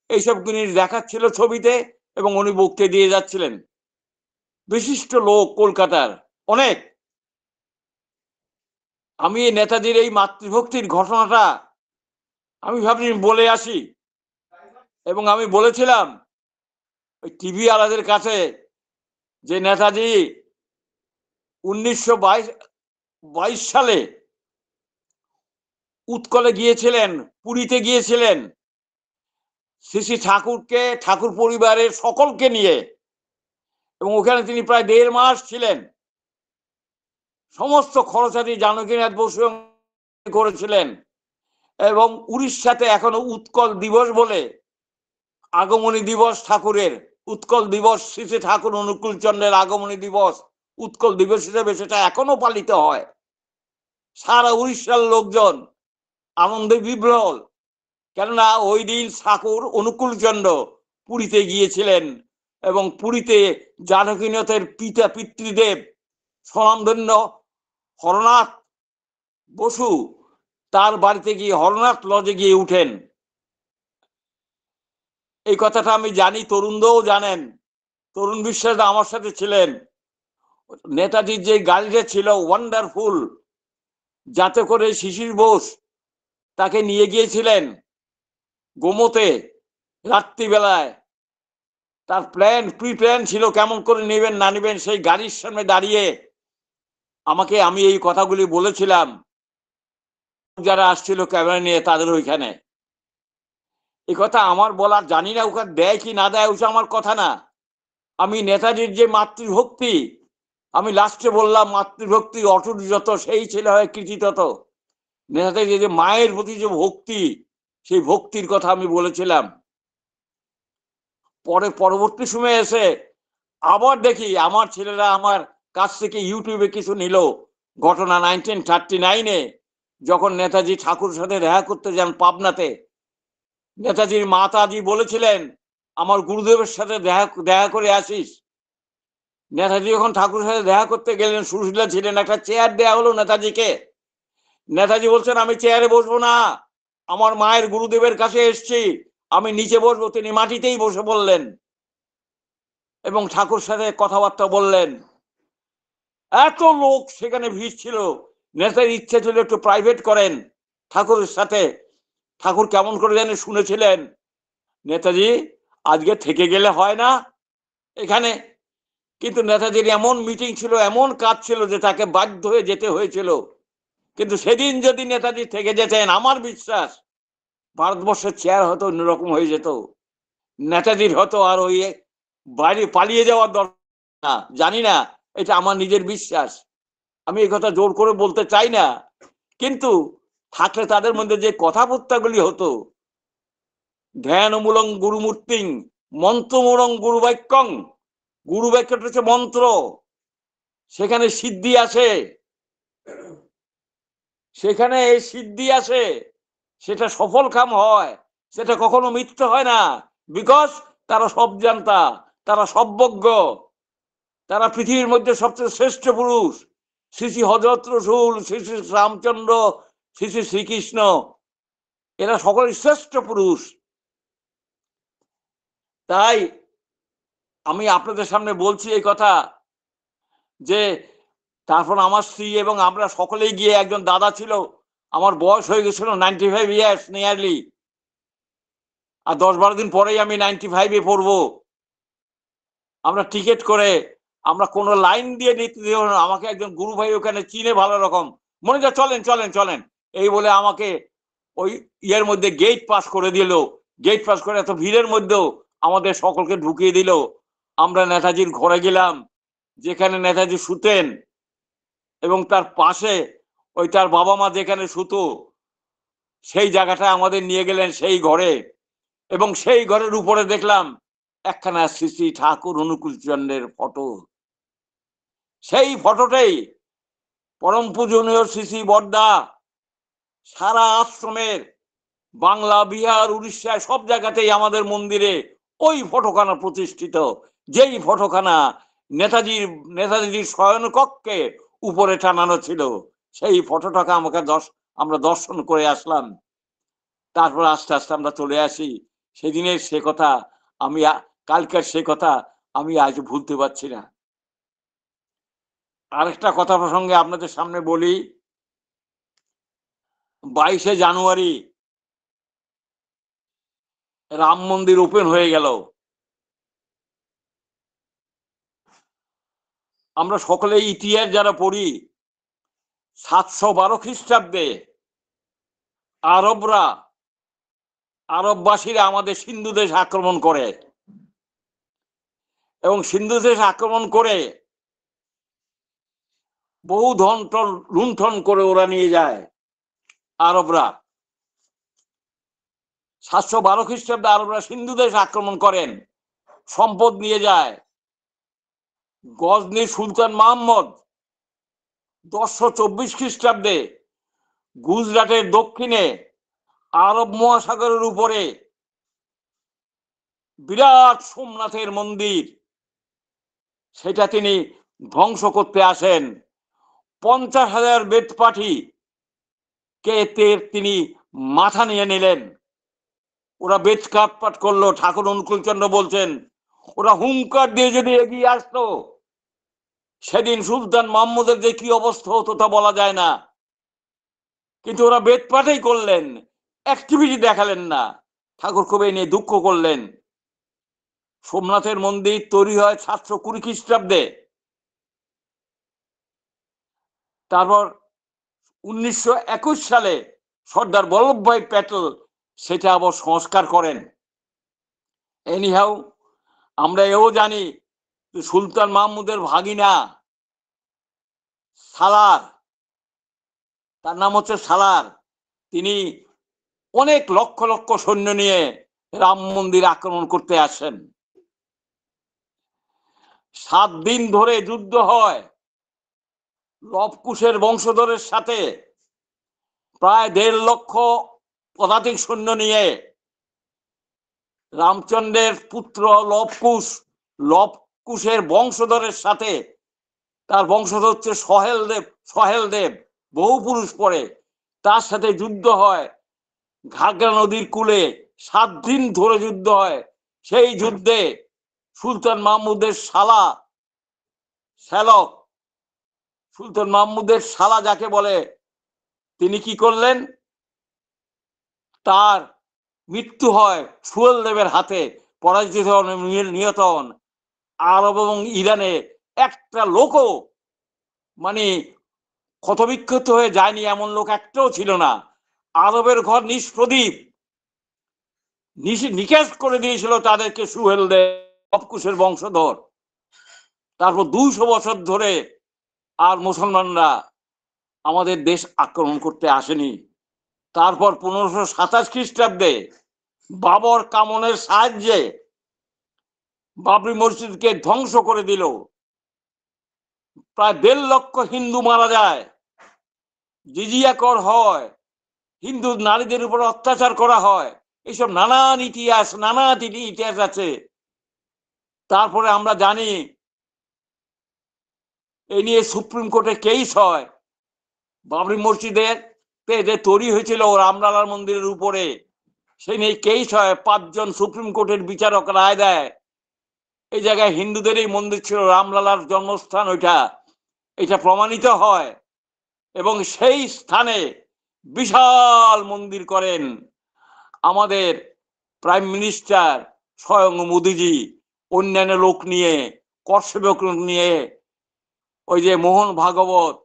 এইসব জিনিস দেখাচ্ছিল ছবিতে এবং উনি বক্তৃতা দিয়ে যাচ্ছিলেন। বিশিষ্ট লোক কলকাতার অনেক। আমি নেতাজির এই মাতৃভক্তির ঘটনাটা আমি ভাবছি বলে আসি, এবং আমি বলেছিলাম ওই টিভি আলাদের কাছে যে নেতাজি 1922 সালে উৎকলে গিয়েছিলেন, পুরীতে গিয়েছিলেন শ্রী শ্রী ঠাকুরকে, ঠাকুর পরিবারের সকলকে নিয়ে, এবং ওখানে তিনি প্রায় 1.5 মাস ছিলেন। সমস্ত খরচাদি জানকীনাথ বসু করেছিলেন এবং উড়িষ্যাতে এখনো উৎকল দিবস বলে আগমনী দিবস ঠাকুরের, উৎকল দিবস শ্রী শ্রী ঠাকুর অনুকূল চন্দ্রের আগমনী দিবস উৎকল দিবস হিসেবে সেটা এখনো পালিত হয়। সারা উড়িষ্যার লোকজন আনন্দে বিভ্রল, কেননা ওই দিন ঠাকুর অনুকূল চন্দ্র পুরীতে গিয়েছিলেন এবং পুরীতে জানকীনাথের পিতা পিতৃদেব স্বনামধন্য হরনাথ বসু তার বাড়িতে গিয়ে হরনাথ লজে গিয়ে উঠেন। এই কথাটা আমি জানি, তরুণদও জানেন, তরুণ বিশ্বাস আমার সাথে ছিলেন। নেতাজির যে গাড়িটা ছিল ওয়ান্ডারফুল, যাতে করে শিশির বোস তাকে নিয়ে গিয়েছিলেন গোমতে রাত্রিবেলায়, তার প্রি প্ল্যান ছিল কেমন করে নেবেন না নেবেন। সেই গাড়ির সামনে দাঁড়িয়ে আমি এই কথাগুলি বলেছিলাম যারা আসছিল ক্যামেরা নিয়ে তাদের ওইখানে। এই কথা আমার বলার, জানি না ওখানে দেয় কি না দেয়, ওটা আমার কথা না। আমি নেতাজির যে মাতৃভক্তি, আমি লাস্টে বললাম মাতৃভক্তি অটুট যত সেই ছেলে হয় কৃতি তত। নেতাজির যে মায়ের প্রতি যে ভক্তি, সেই ভক্তির কথা আমি বলেছিলাম। পরবর্তী সময়ে এসে আবার দেখি আমার ছেলেরা আমার কাছ থেকে ইউটিউবে কিছু নিল ঘটনা 1939-এ যখন নেতাজি ঠাকুরের সাথে দেখা করতে যান পাবনাতে। নেতাজির মাতাজি বলেছিলেন আমার গুরুদেবের সাথে দেখা করে আসিস। নেতাজি যখন ঠাকুরের সাথে দেখা করতে গেলেন, সুশীলা ছিলেন, একটা চেয়ার দেয়া হলো নেতাজিকে। নেতাজি বলছেন আমি চেয়ারে বসবো না, আমার মায়ের গুরুদেবের কাছে এসছি, আমি নিচে বসবো। তিনি মাটিতেই বসে বললেন এবং ঠাকুর সাথে কথাবার্তা বললেন। এত লোক সেখানে ভিড় ছিল, নেতার ইচ্ছে ছিল একটু প্রাইভেট করেন ঠাকুরের সাথে। ঠাকুর কেমন করে জানে শুনেছিলেন, নেতাজি আজকে থেকে গেলে হয় না এখানে। কিন্তু নেতাজির এমন মিটিং ছিল, এমন কাজ ছিল যে তাকে বাধ্য হয়ে যেতে হয়েছিল। কিন্তু সেদিন যদি নেতাজি থেকে যেতেন, আমার বিশ্বাস ভারতবর্ষের চেয়ার হয়তো অন্যরকম হয়ে যেত। নেতাজির হয়তো আর ওই বাইরে পালিয়ে যাওয়ার দরকার না, জানি না, এটা আমার নিজের বিশ্বাস। আমি এই কথা জোর করে বলতে চাই না, কিন্তু থাকলে তাদের মধ্যে যে কথাবার্তাগুলি হতো, ধ্যানমূলং গুরুমূর্তিং মন্ত্রমূলং গুরুবাক্যং, গুরু বাক্যটা হচ্ছে মন্ত্র, সেখানে সিদ্ধি আছে, সেখানে এই সিদ্ধি আছে, সেটা সফল কাম হয়, সেটা কখনো মিথ্যে হয় না। বিকজ তারা সব জানতা, তারা সর্বজ্ঞ, তারা পৃথিবীর মধ্যে সবচেয়ে শ্রেষ্ঠ পুরুষ শ্রী শ্রী হযরত রসুল, শ্রী শ্রী রামচন্দ্র, শ্রী শ্রী শ্রীকৃষ্ণ, এরা সকলেই শ্রেষ্ঠ পুরুষ। তাই আমি আপনাদের সামনে বলছি এই কথা যে তারপর আমার স্ত্রী এবং আমরা সকলেই গিয়ে, একজন দাদা ছিল, আমার বয়স হয়ে গেছিল 95 ইয়ার্স নিয়ারলি, আর 10-12 দিন পরেই আমি 95-এ পড়বো। আমরা টিকিট করে, আমরা কোনো লাইন দিয়ে নিতে দিও না, আমাকে একজন গুরু ভাই ওখানে চিনে ভালো রকম, মনে যা চলেন চলেন চলেন এই বলে আমাকে ওই ইয়ের মধ্যে গেট পাস করে দিল। গেট পাস করে এত ভিড়ের মধ্যেও আমাদের সকলকে ঢুকিয়ে দিল। আমরা নেতাজির ঘরে গেলাম, যেখানে নেতাজি শুতেন, এবং তার পাশে ওই তার বাবা মা যেখানে শুতো সেই জায়গাটা আমাদের নিয়ে গেলেন সেই ঘরে, এবং সেই ঘরের উপরে দেখলাম একখানা শ্রী শ্রী ঠাকুর অনুকূল চন্দ্রের ফটো। সেই ফটোটাই পরম পূজনীয় শ্রী শ্রী বড়দা সারা আশ্রমের বাংলা, বিহার, উড়িষ্যা সব জায়গাতেই আমাদের মন্দিরে ওই ফটোখানা প্রতিষ্ঠিত, যেই ফটোখানা নেতাজির শয়ন কক্ষে উপরে টানানো ছিল। সেই ফটোটাকে আমরা দর্শন করে আসলাম। তারপর আস্তে আস্তে আমরা চলে আসি। সেদিনের সে কথা আমি কালকের সে কথা আমি আজ ভুলতে পারছি না। আরেকটা কথা প্রসঙ্গে আপনাদের সামনে বলি, 22শে জানুয়ারি রাম মন্দির ওপেন হয়ে গেল। আমরা সকলেই ইতিহাস যারা পড়ি, 712 খ্রিস্টাব্দে আরববাসীরা আমাদের সিন্ধু দেশ আক্রমণ করে এবং সিন্ধু দেশ আক্রমণ করে বহু ধন টন লুণ্ঠন করে ওরা নিয়ে যায়। আরবরা 712 খ্রিস্টাব্দে আরবরা সিন্ধু দেশ আক্রমণ করেন, সম্পদ নিয়ে যায়। গজনীর সুলতান মাহমুদ 1024 খ্রিস্টাব্দে গুজরাটের দক্ষিণে আরব মহাসাগরের উপরে বিরাট সোমনাথের মন্দির, সেটা তিনি ধ্বংস করতে আসেন। 50,000 বেদপাঠী কে তিনি মাথা নিয়ে নিলেন। ওরা বেদ কাটপাট করলো। ঠাকুর অনুকূলচন্দ্র বলছেন, ওরা হুঙ্কার দিয়ে যদি এগিয়ে আসতো, সেদিন সুলতান মাহমুদের যে কি অবস্থা হতো তা বলা যায় না। কিন্তু ওরা বেদ পাঠই করলেন, অ্যাক্টিভিটি দেখালেন না। ঠাকুর খুব এই নিয়ে দুঃখ করলেন। সোমনাথের মন্দির তৈরি হয় 720 খ্রিস্টাব্দে। তারপর 1921 সালে সর্দার বল্লভভাই প্যাটেল সেটা আবার সংস্কার করেন। এনিহাউ, আমরা এও জানি সুলতান মাহমুদের ভাগিনা সালার, তার নাম হচ্ছে সালার, তিনি অনেক লক্ষ লক্ষ সৈন্য নিয়ে রাম মন্দির আক্রমণ করতে আসেন। 7 দিন ধরে যুদ্ধ হয় লবকুশের বংশধরের সাথে। প্রায় 1.5 লক্ষ পদাতিক সৈন্য নিয়ে রামচন্দ্রের পুত্র লবকুশের বংশধরের সাথে, তার বংশধর হচ্ছে সহেলদেব, বহু পুরুষ পরে, তার সাথে যুদ্ধ হয় ঘাগরা নদীর কূলে। 7 দিন ধরে যুদ্ধ হয়। সেই যুদ্ধে সুলতান মাহমুদের সুলতান মাহমুদের শালা যাকে বলে, তিনি কি করলেন, তার মৃত্যু হয় সুহেল দেবের হাতে, পরাজিত নিহত হন। আরব এবং ইরানে একটা লোকও মানে ক্ষতবিক্ষত হয়ে যায়নি এমন লোক একটাও ছিল না। আরবের ঘর নিষ্প্রদীপ, নিকেশ করে দিয়েছিল তাদেরকে সুহেল দেব, লবকুশের বংশধর। তারপর 200 বছর ধরে আর মুসলমানরা আমাদের দেশ আক্রমণ করতে আসেনি। তারপর 1527 খ্রিস্টাব্দে বাবর কামনের সাহায্যে বাবরি মসজিদকে ধ্বংস করে দিল। প্রায় 1.5 লক্ষ হিন্দু মারা যায়, জিজিয়া কর হয়, হিন্দু নারীদের উপর অত্যাচার করা হয়। এইসব নানান ইতিহাস আছে। তারপরে আমরা জানি এই নিয়ে সুপ্রিম কোর্টে কেস হয়। বাবরি মসজিদের যে তৈরি হয়েছিল রামলালার মন্দিরের উপরে, সেই নিয়ে কেস হয়। 5 জন সুপ্রিম কোর্টের বিচারক রায় দেয় এই জায়গায় হিন্দুদেরই মন্দির ছিল, রামলালার জন্মস্থান ওইটা, এটা প্রমাণিত হয়। এবং সেই স্থানে বিশাল মন্দির করেন আমাদের প্রাইম মিনিস্টার স্বয়ং মোদিজি, অন্যান্য লোক নিয়ে, কর্সেবক নিয়ে, ওই যে মোহন ভাগবত,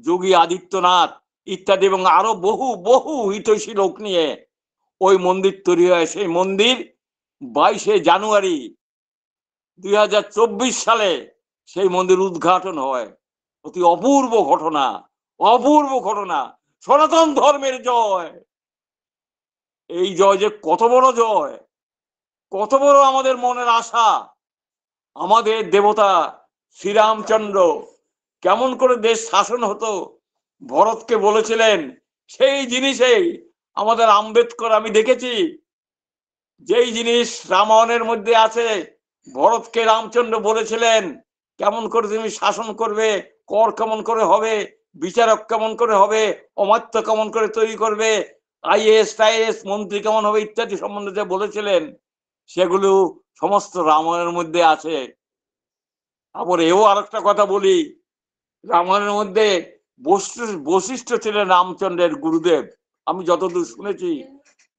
যোগী আদিত্যনাথ ইত্যাদি এবং আরো বহু বহু হিতৈষী লোক নিয়ে ওই মন্দির তৈরি হয়। সেই মন্দির 22শে জানুয়ারি 2024 সালে সেই মন্দির উদ্ঘাটন হয়। অতি অপূর্ব ঘটনা, অপূর্ব ঘটনা। সনাতন ধর্মের জয়। এই জয় যে কত বড় জয়, কত বড় আমাদের মনের আশা। আমাদের দেবতা শ্রীরামচন্দ্র কেমন করে দেশ শাসন হতো ভরতকে বলেছিলেন, সেই জিনিসেই আমাদের আম্বেদকর আমি দেখেছি যেই জিনিস রামায়ণের মধ্যে আছে, ভরতকে রামচন্দ্র বলেছিলেন কেমন করে তুমি শাসন করবে, কর কেমন করে হবে, বিচারক কেমন করে হবে, অমাত্য কেমন করে তৈরি করবে, আইএস টাইএস মন্ত্রী কেমন হবে ইত্যাদি সম্বন্ধে যে বলেছিলেন, সেগুলো সমস্ত রামায়ণের মধ্যে আছে। আবার এও আরেকটা কথা বলি, রামায়ণের মধ্যে বশিষ্ঠ ছিলেন রামচন্দ্রের গুরুদেব। আমি যতদূর শুনেছি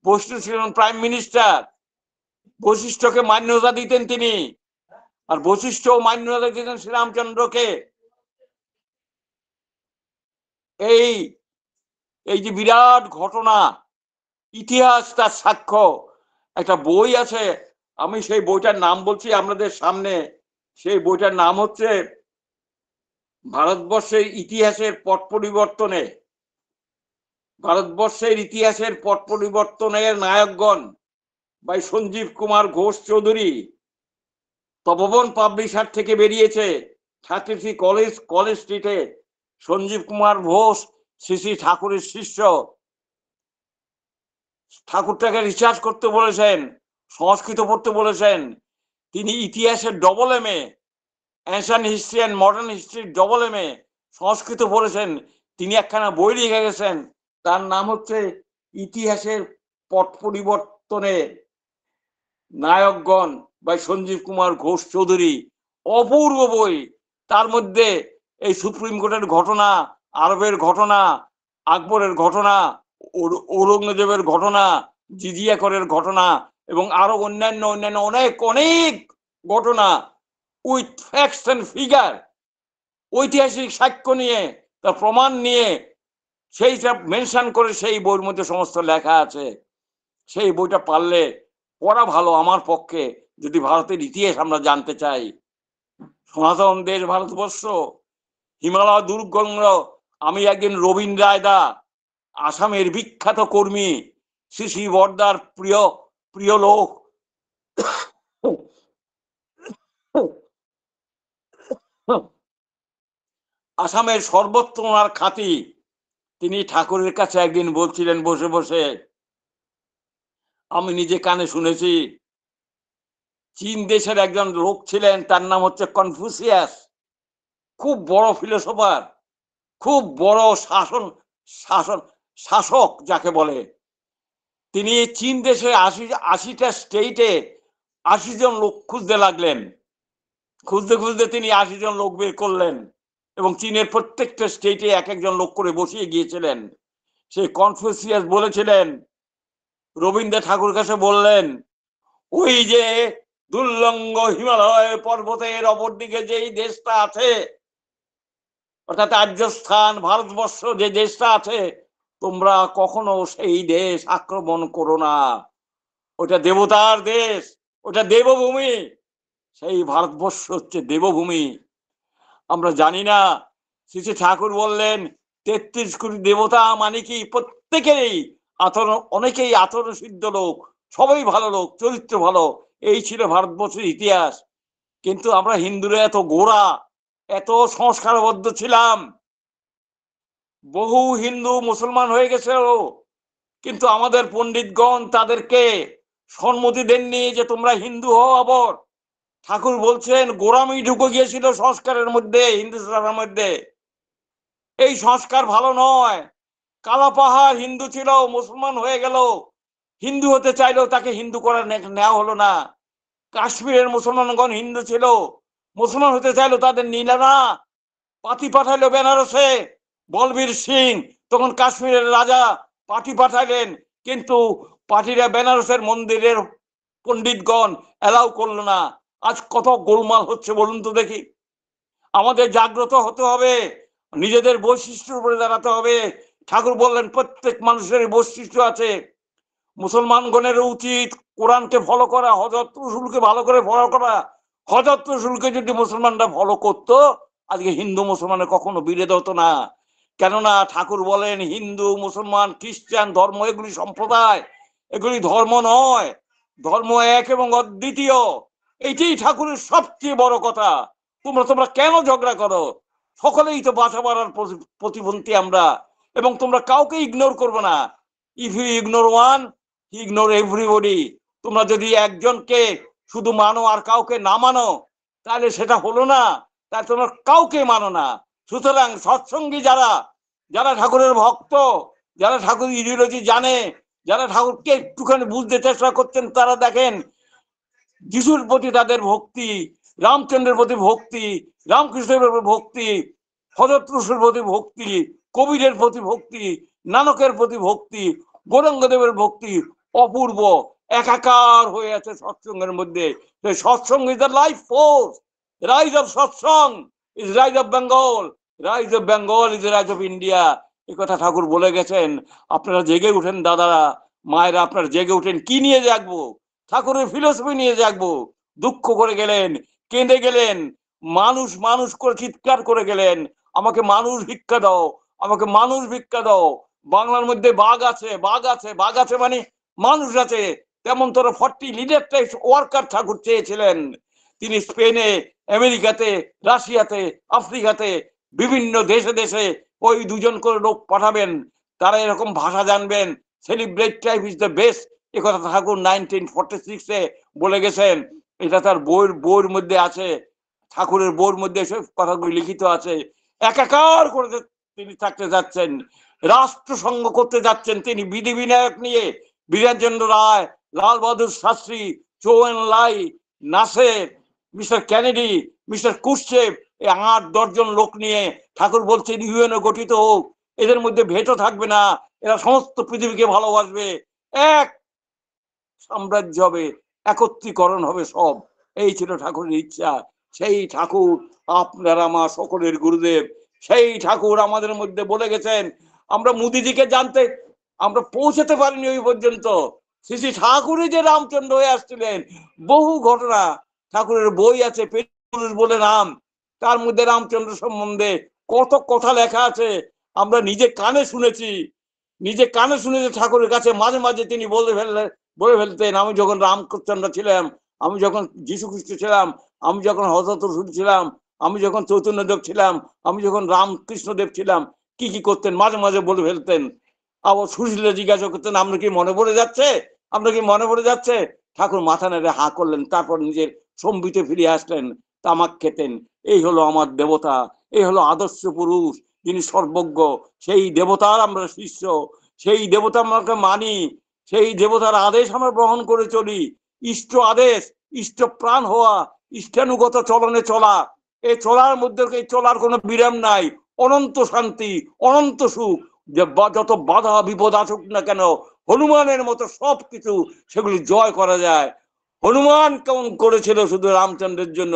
বশিষ্ঠ ছিলেন প্রাইম মিনিস্টার, বশিষ্ঠকে মান্যতা দিতেন তিনি, আর বশিষ্ঠ মান্যতা দিতেন শ্রীরামচন্দ্রকে। এই এই যে বিরাট ঘটনা, ইতিহাস তার সাক্ষ্য। একটা বই আছে, আমি সেই বইটার নাম বলছি আপনাদের সামনে। সেই বইটার নাম হচ্ছে ভারতবর্ষের ইতিহাসের পট পরিবর্তনে, ভারতবর্ষের ইতিহাসের পট পরিবর্তনের নায়কগণ বাই সঞ্জীব কুমার ঘোষ চৌধুরী। তপবন পাবলিশার থেকে বেরিয়েছে, 33 কলেজ স্ট্রিটে। সঞ্জীব কুমার ঘোষ শ্রী শ্রী ঠাকুরের শিষ্য। ঠাকুরটাকে রিসার্চ করতে বলেছেন, সংস্কৃত পড়তে বলেছেন। তিনি ইতিহাসের double M A, ancient history and modern history double M A Sanskrit পড়েছেন। তিনি একখানা বই লিখে গেছেন, তার নাম হচ্ছে ইতিহাসের পট পরিবর্তনে নায়কগণ বাই সঞ্জীব কুমার ঘোষ চৌধুরী। অপূর্ব বই। তার মধ্যে এই সুপ্রিম কোর্টের ঘটনা, আরবের ঘটনা, আকবরের ঘটনা, ঔরঙ্গজেবের ঘটনা, জিজিয়া করের ঘটনা এবং আরো অন্যান্য অন্যান্য অনেক অনেক ঘটনা উইথ ফ্যাক্টস এন্ড ফিগার, ঐতিহাসিক সাক্ষ্য নিয়ে, তার প্রমাণ নিয়ে সেইটা মেনশন করে সেই বইয়ের মধ্যে সমস্ত লেখা আছে। সেই বইটা পারলে পড়া ভালো আমার পক্ষে, যদি ভারতের ইতিহাস আমরা জানতে চাই। সনাতন দেশ ভারতবর্ষ, হিমালয় দুর্গঙ্গ। আমি একদিন রবীন রায় দা, আসামের বিখ্যাত কর্মী, শ্রী শ্রী বর্দার প্রিয় প্রিয় লোক, আসামের সর্বত্র ওনার খ্যাতি। তিনি ঠাকুরের কাছে একদিন বলছিলেন বসে বসে, আমি নিজে কানে শুনেছি, চীন দেশের একজন লোক ছিলেন, তার নাম হচ্ছে কনফুসিয়াস। খুব বড় ফিলোসফার, খুব বড় শাসক যাকে বলে। তিনি চীন দেশে 80টা স্টেটে 80 জন লোক খুঁজতে লাগলেন। খুঁজতে খুঁজতে তিনি 80 জন লোক বের করলেন এবং চীনের প্রত্যেকটা স্টেটে এক একজন লোক করে বসিয়ে গিয়েছিলেন। সেই কনফুসিয়াস বলেছিলেন, রবীন্দ্র ঠাকুর কাছে বললেন, ওই যে দুর্লঙ্গ হিমালয় পর্বতের অপর দিকে যেই দেশটা আছে, অর্থাৎ রাজস্থান ভারতবর্ষ যে দেশটা আছে, তোমরা কখনো সেই দেশ আক্রমণ করো না। ওটা দেবতার দেশ, ওটা দেবভূমি। সেই ভারতবর্ষ হচ্ছে দেবভূমি। আমরা জানি না, শ্রী শ্রী ঠাকুর বললেন 33 কোটি দেবতা মানে কি প্রত্যেকেই অনেকেই আচরণ সিদ্ধ লোক, সবাই ভালো লোক, চরিত্র ভালো। এই ছিল ভারতবর্ষের ইতিহাস। কিন্তু আমরা হিন্দুরা এত গোড়া, এত সংস্কারবদ্ধ ছিলাম। বহু হিন্দু মুসলমান হয়ে গেছে, কিন্তু আমাদের পণ্ডিতগণ তাদেরকে সম্মতি দেননি যে তোমরা হিন্দু হও। আবার ঠাকুর বলছেন গোড়ামি ঢুকে গিয়েছিল সংস্কারের মধ্যে, হিন্দু ধর্মের মধ্যে। এই সংস্কার ভালো নয়। কালাপাহাড় হিন্দু ছিল, মুসলমান হয়ে গেল, হিন্দু হতে চাইলেও তাকে হিন্দু করার নেওয়া হলো না। কাশ্মীরের মুসলমানগণ হিন্দু ছিল, মুসলমান হতে চাইলো তাদের নিল না। পাতি পাঠাইলো বেনারসে বলবীর সিং, তখন কাশ্মীরের রাজা পাঠি পাঠাইলেন, কিন্তু পাঠিরা বেনারসের মন্দিরের পণ্ডিতগণ এলাও করলো না। আজ কত গোলমাল হচ্ছে বলুন তো দেখি। আমাদের জাগ্রত হতে হবে, নিজেদের বৈশিষ্ট্যের উপরে দাঁড়াতে হবে। ঠাকুর বললেন প্রত্যেক মানুষের বৈশিষ্ট্য আছে। মুসলমানগণের উচিত কোরআনকে ফলো করা, হযরত রাসূলকে ভালো করে ফলো করা। হযরত রাসূলকে যদি মুসলমানরা ফলো করতো, আজকে হিন্দু মুসলমানের কখনো বিরোধ হতো না। কেননা ঠাকুর বলেন হিন্দু মুসলমান খ্রিস্টান ধর্ম এগুলি সম্প্রদায়, এগুলি ধর্ম নয়। ধর্ম এক এবং অদ্বিতীয়। এইটাই ঠাকুরের সবচেয়ে বড় কথা। তোমরা কেন ঝগড়া করো? সকলেই তো বাঁচা বাড়ার প্রতিবন্ধী আমরা, এবং তোমরা কাউকে ইগনোর করবে না। If you ignore one, ignore everybody. তোমরা যদি একজনকে শুধু মানো আর কাউকে না মানো, তাহলে সেটা হলো না, তাহলে তোমরা কাউকে মানো না। সুতরাং সৎসঙ্গী যারা, যারা ঠাকুরের ভক্ত, যারা ঠাকুর ইডিওলজি জানে, যারা ঠাকুরকে একটুখানি বুঝতে চেষ্টা করছেন, তারা দেখেন যিশুর প্রতি তাদের ভক্তি, রামচন্দ্রের প্রতি ভক্তি, রামকৃষ্ণের প্রতি ভক্তি, হযরত রসুলের প্রতি ভক্তি, কবিরের প্রতি ভক্তি, নানকের প্রতি ভক্তি, গৌরাঙ্গদেবের ভক্তি অপূর্ব, একাকার হয়ে আছে সৎসঙ্গের মধ্যে। Satsang is the life force. Rise of Satsang is rise of Bengal, rise of Bengal is rise of India. এ কথা ঠাকুর বলে গেছেন। আপনারা জেগে উঠেন দাদারা, মায়েরা, আপনারা জেগে উঠেন। কি নিয়ে জাগবো? ঠাকুরের ফিলোসফি নিয়ে জাগবো। দুঃখ করে গেলেন, কেঁদে গেলেন, মানুষ মানুষ করে চিৎকার করে গেলেন, আমাকে মানুষ ভিক্ষা দাও, আমাকে মানুষ ভিক্ষা দাও। বাংলার মধ্যে বাঘ আছে, বাঘ আছে, বাঘ আছে মানে মানুষ আছে। তেমন তোর 40 লিডার টাইপ ওয়ার্কার ঠাকুর চেয়েছিলেন। তিনি স্পেনে, আমেরিকাতে, রাশিয়াতে, আফ্রিকাতে, বিভিন্ন দেশে দেশে ওই 2জন করে লোক পাঠাবেন, তারা এরকম ভাষা জানবেন। Celebrate type is the best, এ কথা ঠাকুর 1946-এ বলে গেছেন। এটা তার বইয়ের মধ্যে আছে, ঠাকুরের বইয়ের মধ্যে সব কথাগুলি লিখিত আছে। একাকার করে তিনি থাকতে যাচ্ছেন, রাষ্ট্রসংঘ করতে যাচ্ছেন তিনি। বিধি বিনায়ক নিয়ে বীরেন্দ্র রায়, লাল বাহাদুর শাস্ত্রী, চৌহান লাই, নাসের, মিস্টার কেনেডি, মিস্টার কুশ্চেভ, এই 8-10 জন লোক নিয়ে ঠাকুর বলছেন ইউএনও গঠিত হোক, এদের মধ্যে ভেটো থাকবে না, এরা সমস্ত পৃথিবীকে ভালোবাসবে, এক সাম্রাজ্য হবে, একত্রীকরণ হবে সব। এই ছিল ঠাকুরের ইচ্ছা। সেই ঠাকুর আপনারা আমার সকলের গুরুদেব, সেই ঠাকুর আমাদের মধ্যে বলে গেছেন। আমরা মোদিজিকে জানতে, আমরা পৌঁছাতে পারিনি ওই পর্যন্ত। শ্রী শ্রী ঠাকুরই যে রামচন্দ্র হয়ে আসছিলেন, বহু ঘটনা ঠাকুরের বই আছে, পুরুষ বলে নাম, তার মধ্যে রামচন্দ্র সম্বন্ধে কত কথা লেখা আছে। আমরা নিজে কানে শুনেছি, নিজে কানে শুনেছি। ঠাকুরের কাছে মাঝে মাঝে তিনি বলে ফেলতেন, আমি যখন রামচন্দ্র ছিলাম, আমি যখন যীশু খ্রিস্ট ছিলাম, আমি যখন হযরত রসুল ছিলাম, আমি যখন চৈতন্যদেব ছিলাম, আমি যখন রামকৃষ্ণদেব ছিলাম, কি কি করতেন মাঝে মাঝে বলে ফেলতেন। আবার সুশীলা জিজ্ঞাসা করতেন, আমরা কি মনে পড়ে যাচ্ছে, আমরা কি মনে পড়ে যাচ্ছে? ঠাকুর মাথা নেড়ে হা করলেন, তারপর নিজের সম্বিতে ফিরে আসলেন, তামাক খেতেন। এই হলো আমার দেবতা, এই হলো আদর্শ পুরুষ, যিনি সর্বজ্ঞ। সেই দেবতার আমরা শিষ্য, সেই দেবতা আমরা মানি, সেই দেবতার আদেশ আমরা গ্রহণ করে চলি। ইষ্ট আদেশ, ইষ্ট প্রাণ হওয়া, ইষ্টানুগত চলনে চলা, এই চলার মধ্যে এই চলার কোনো বিরাম নাই। অনন্ত শান্তি, অনন্ত সুখ, যে যত বাধা বিপদ আসুক না কেন, হনুমানের মতো সবকিছু সেগুলি জয় করা যায়। হনুমান কেমন করেছিল শুধু রামচন্দ্রের জন্য,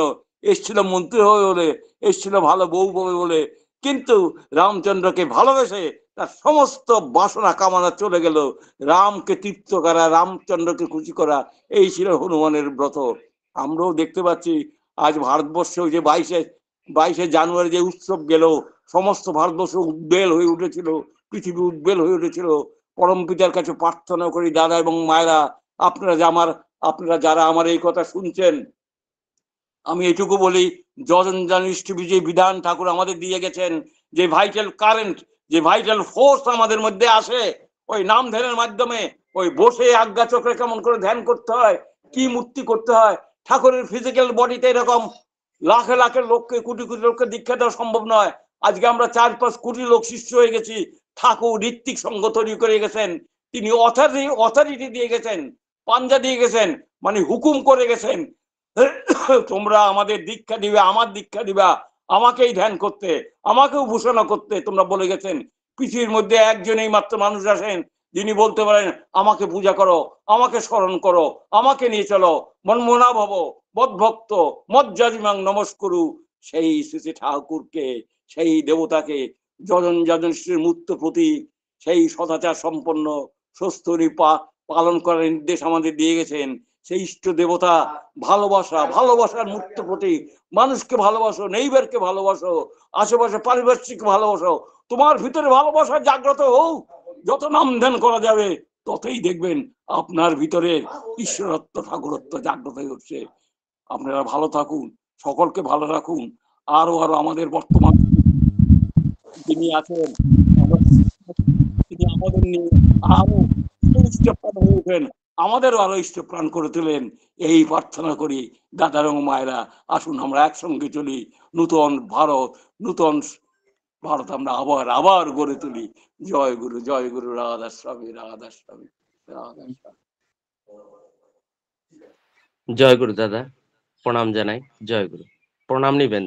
এসছিল মন্ত্রী হয়ে বলে, এসছিল ভালো বউ পাবে বলে, কিন্তু রামচন্দ্রকে ভালোবেসে তার সমস্ত বাসনা কামনা চলে গেল। রামকে তৃপ্ত করা, রামচন্দ্রকে খুশি করা, এই ছিল হনুমানের ব্রত। আমরাও দেখতে পাচ্ছি আজ ভারতবর্ষে যে 22শে জানুয়ারি যে উৎসব গেল, সমস্ত ভারতবর্ষ উদ্বেল হয়ে উঠেছিল, পৃথিবী উদ্বেল হয়ে উঠেছিল। পরম পিতার কাছে প্রার্থনা করি দাদা এবং মায়েরা, আপনারা যারা আমার এই কথা শুনছেন, আমি এটুকু বলি, জনজানিষ্ঠ যে বিধান ঠাকুর আমাদের দিয়ে গেছেন, যে ভাইটাল কারেন্ট, যে ভাইটাল ফোর্স আমাদের মধ্যে আসে ওই নাম ধ্যানের মাধ্যমে, ওই বসে আজ্ঞা চক্রে কেমন করে ধ্যান করতে হয়, কি মূর্তি করতে হয়। ঠাকুরের ফিজিক্যাল বডিতে এরকম লাখে লাখে লোককে, কোটি কোটি লোককে দীক্ষা দেওয়া সম্ভব নয়। আজকে আমরা 4-5 কোটি লোক শিষ্য হয়ে গেছি। ঠাকুর ঋত্বিক সংঘ তৈরি করে গেছেন, তিনি অথরিটি দিয়ে গেছেন, পাঞ্জা দিয়ে গেছেন, মানে হুকুম করে গেছেন, তোমরা আমাদের দীক্ষা দিবে, আমার দীক্ষা দিবা, আমাকেই ধ্যান করতে, আমাকে উপাসনা করতে তোমরা বলে গেছেন। পৃথিবীর মধ্যে একজনই মাত্র মানুষ আছেন যিনি বলতে পারেন আমাকে পূজা করো, আমাকে স্মরণ করো, আমাকে নিয়ে চলো, মনমনা ভব মদ্ভক্ত মজ্জাজিমাং নমস্কুরু। সেই শ্রী ঠাকুরকে, সেই দেবতাকে, যজন মূর্ত প্রতীক, সেই সদাচার সম্পন্ন স্বস্তি পালন করার নির্দেশ আমাদের দিয়ে গেছেন। সেই ইষ্ট দেবতা ভালোবাসা, ভালোবাসার মূর্ত প্রতীক। মানুষকে ভালোবাসো, নেইবারকে ভালোবাসো, আশেপাশে পারিপার্শ্বিক ভালোবাসো। তোমার ভিতরে ভালোবাসা জাগ্রত হোক, যত নাম ধ্যান করা যাবে ততই দেখবেন আপনার ভিতরে ঈশ্বরত্ব, ঠাকুরত্ব জাগ্রত হয়ে উঠছে। আপনারা ভালো থাকুন, সকলকে ভালো রাখুন। আরো আমাদের বর্তমান যিনি আছেন, তিনি আমাদের নিয়ে আরো ইষ্টপ্রাণ হয়ে ওঠেন, আমাদেরও আরো ইষ্টপ্রাণ করে তোলেন, এই প্রার্থনা করি। দাদা এবং মায়েরা, আসুন আমরা একসঙ্গে চলি, নূতন ভারত, নূতন ভারত আমরা আবার গড়ে তুলি। জয় গুরু, রাধা স্বামী, রাধা স্বামী, রাধা স্বামী। জয় গুরু দাদা, প্রণাম জানাই। জয় গুরু, প্রণাম নিবেন।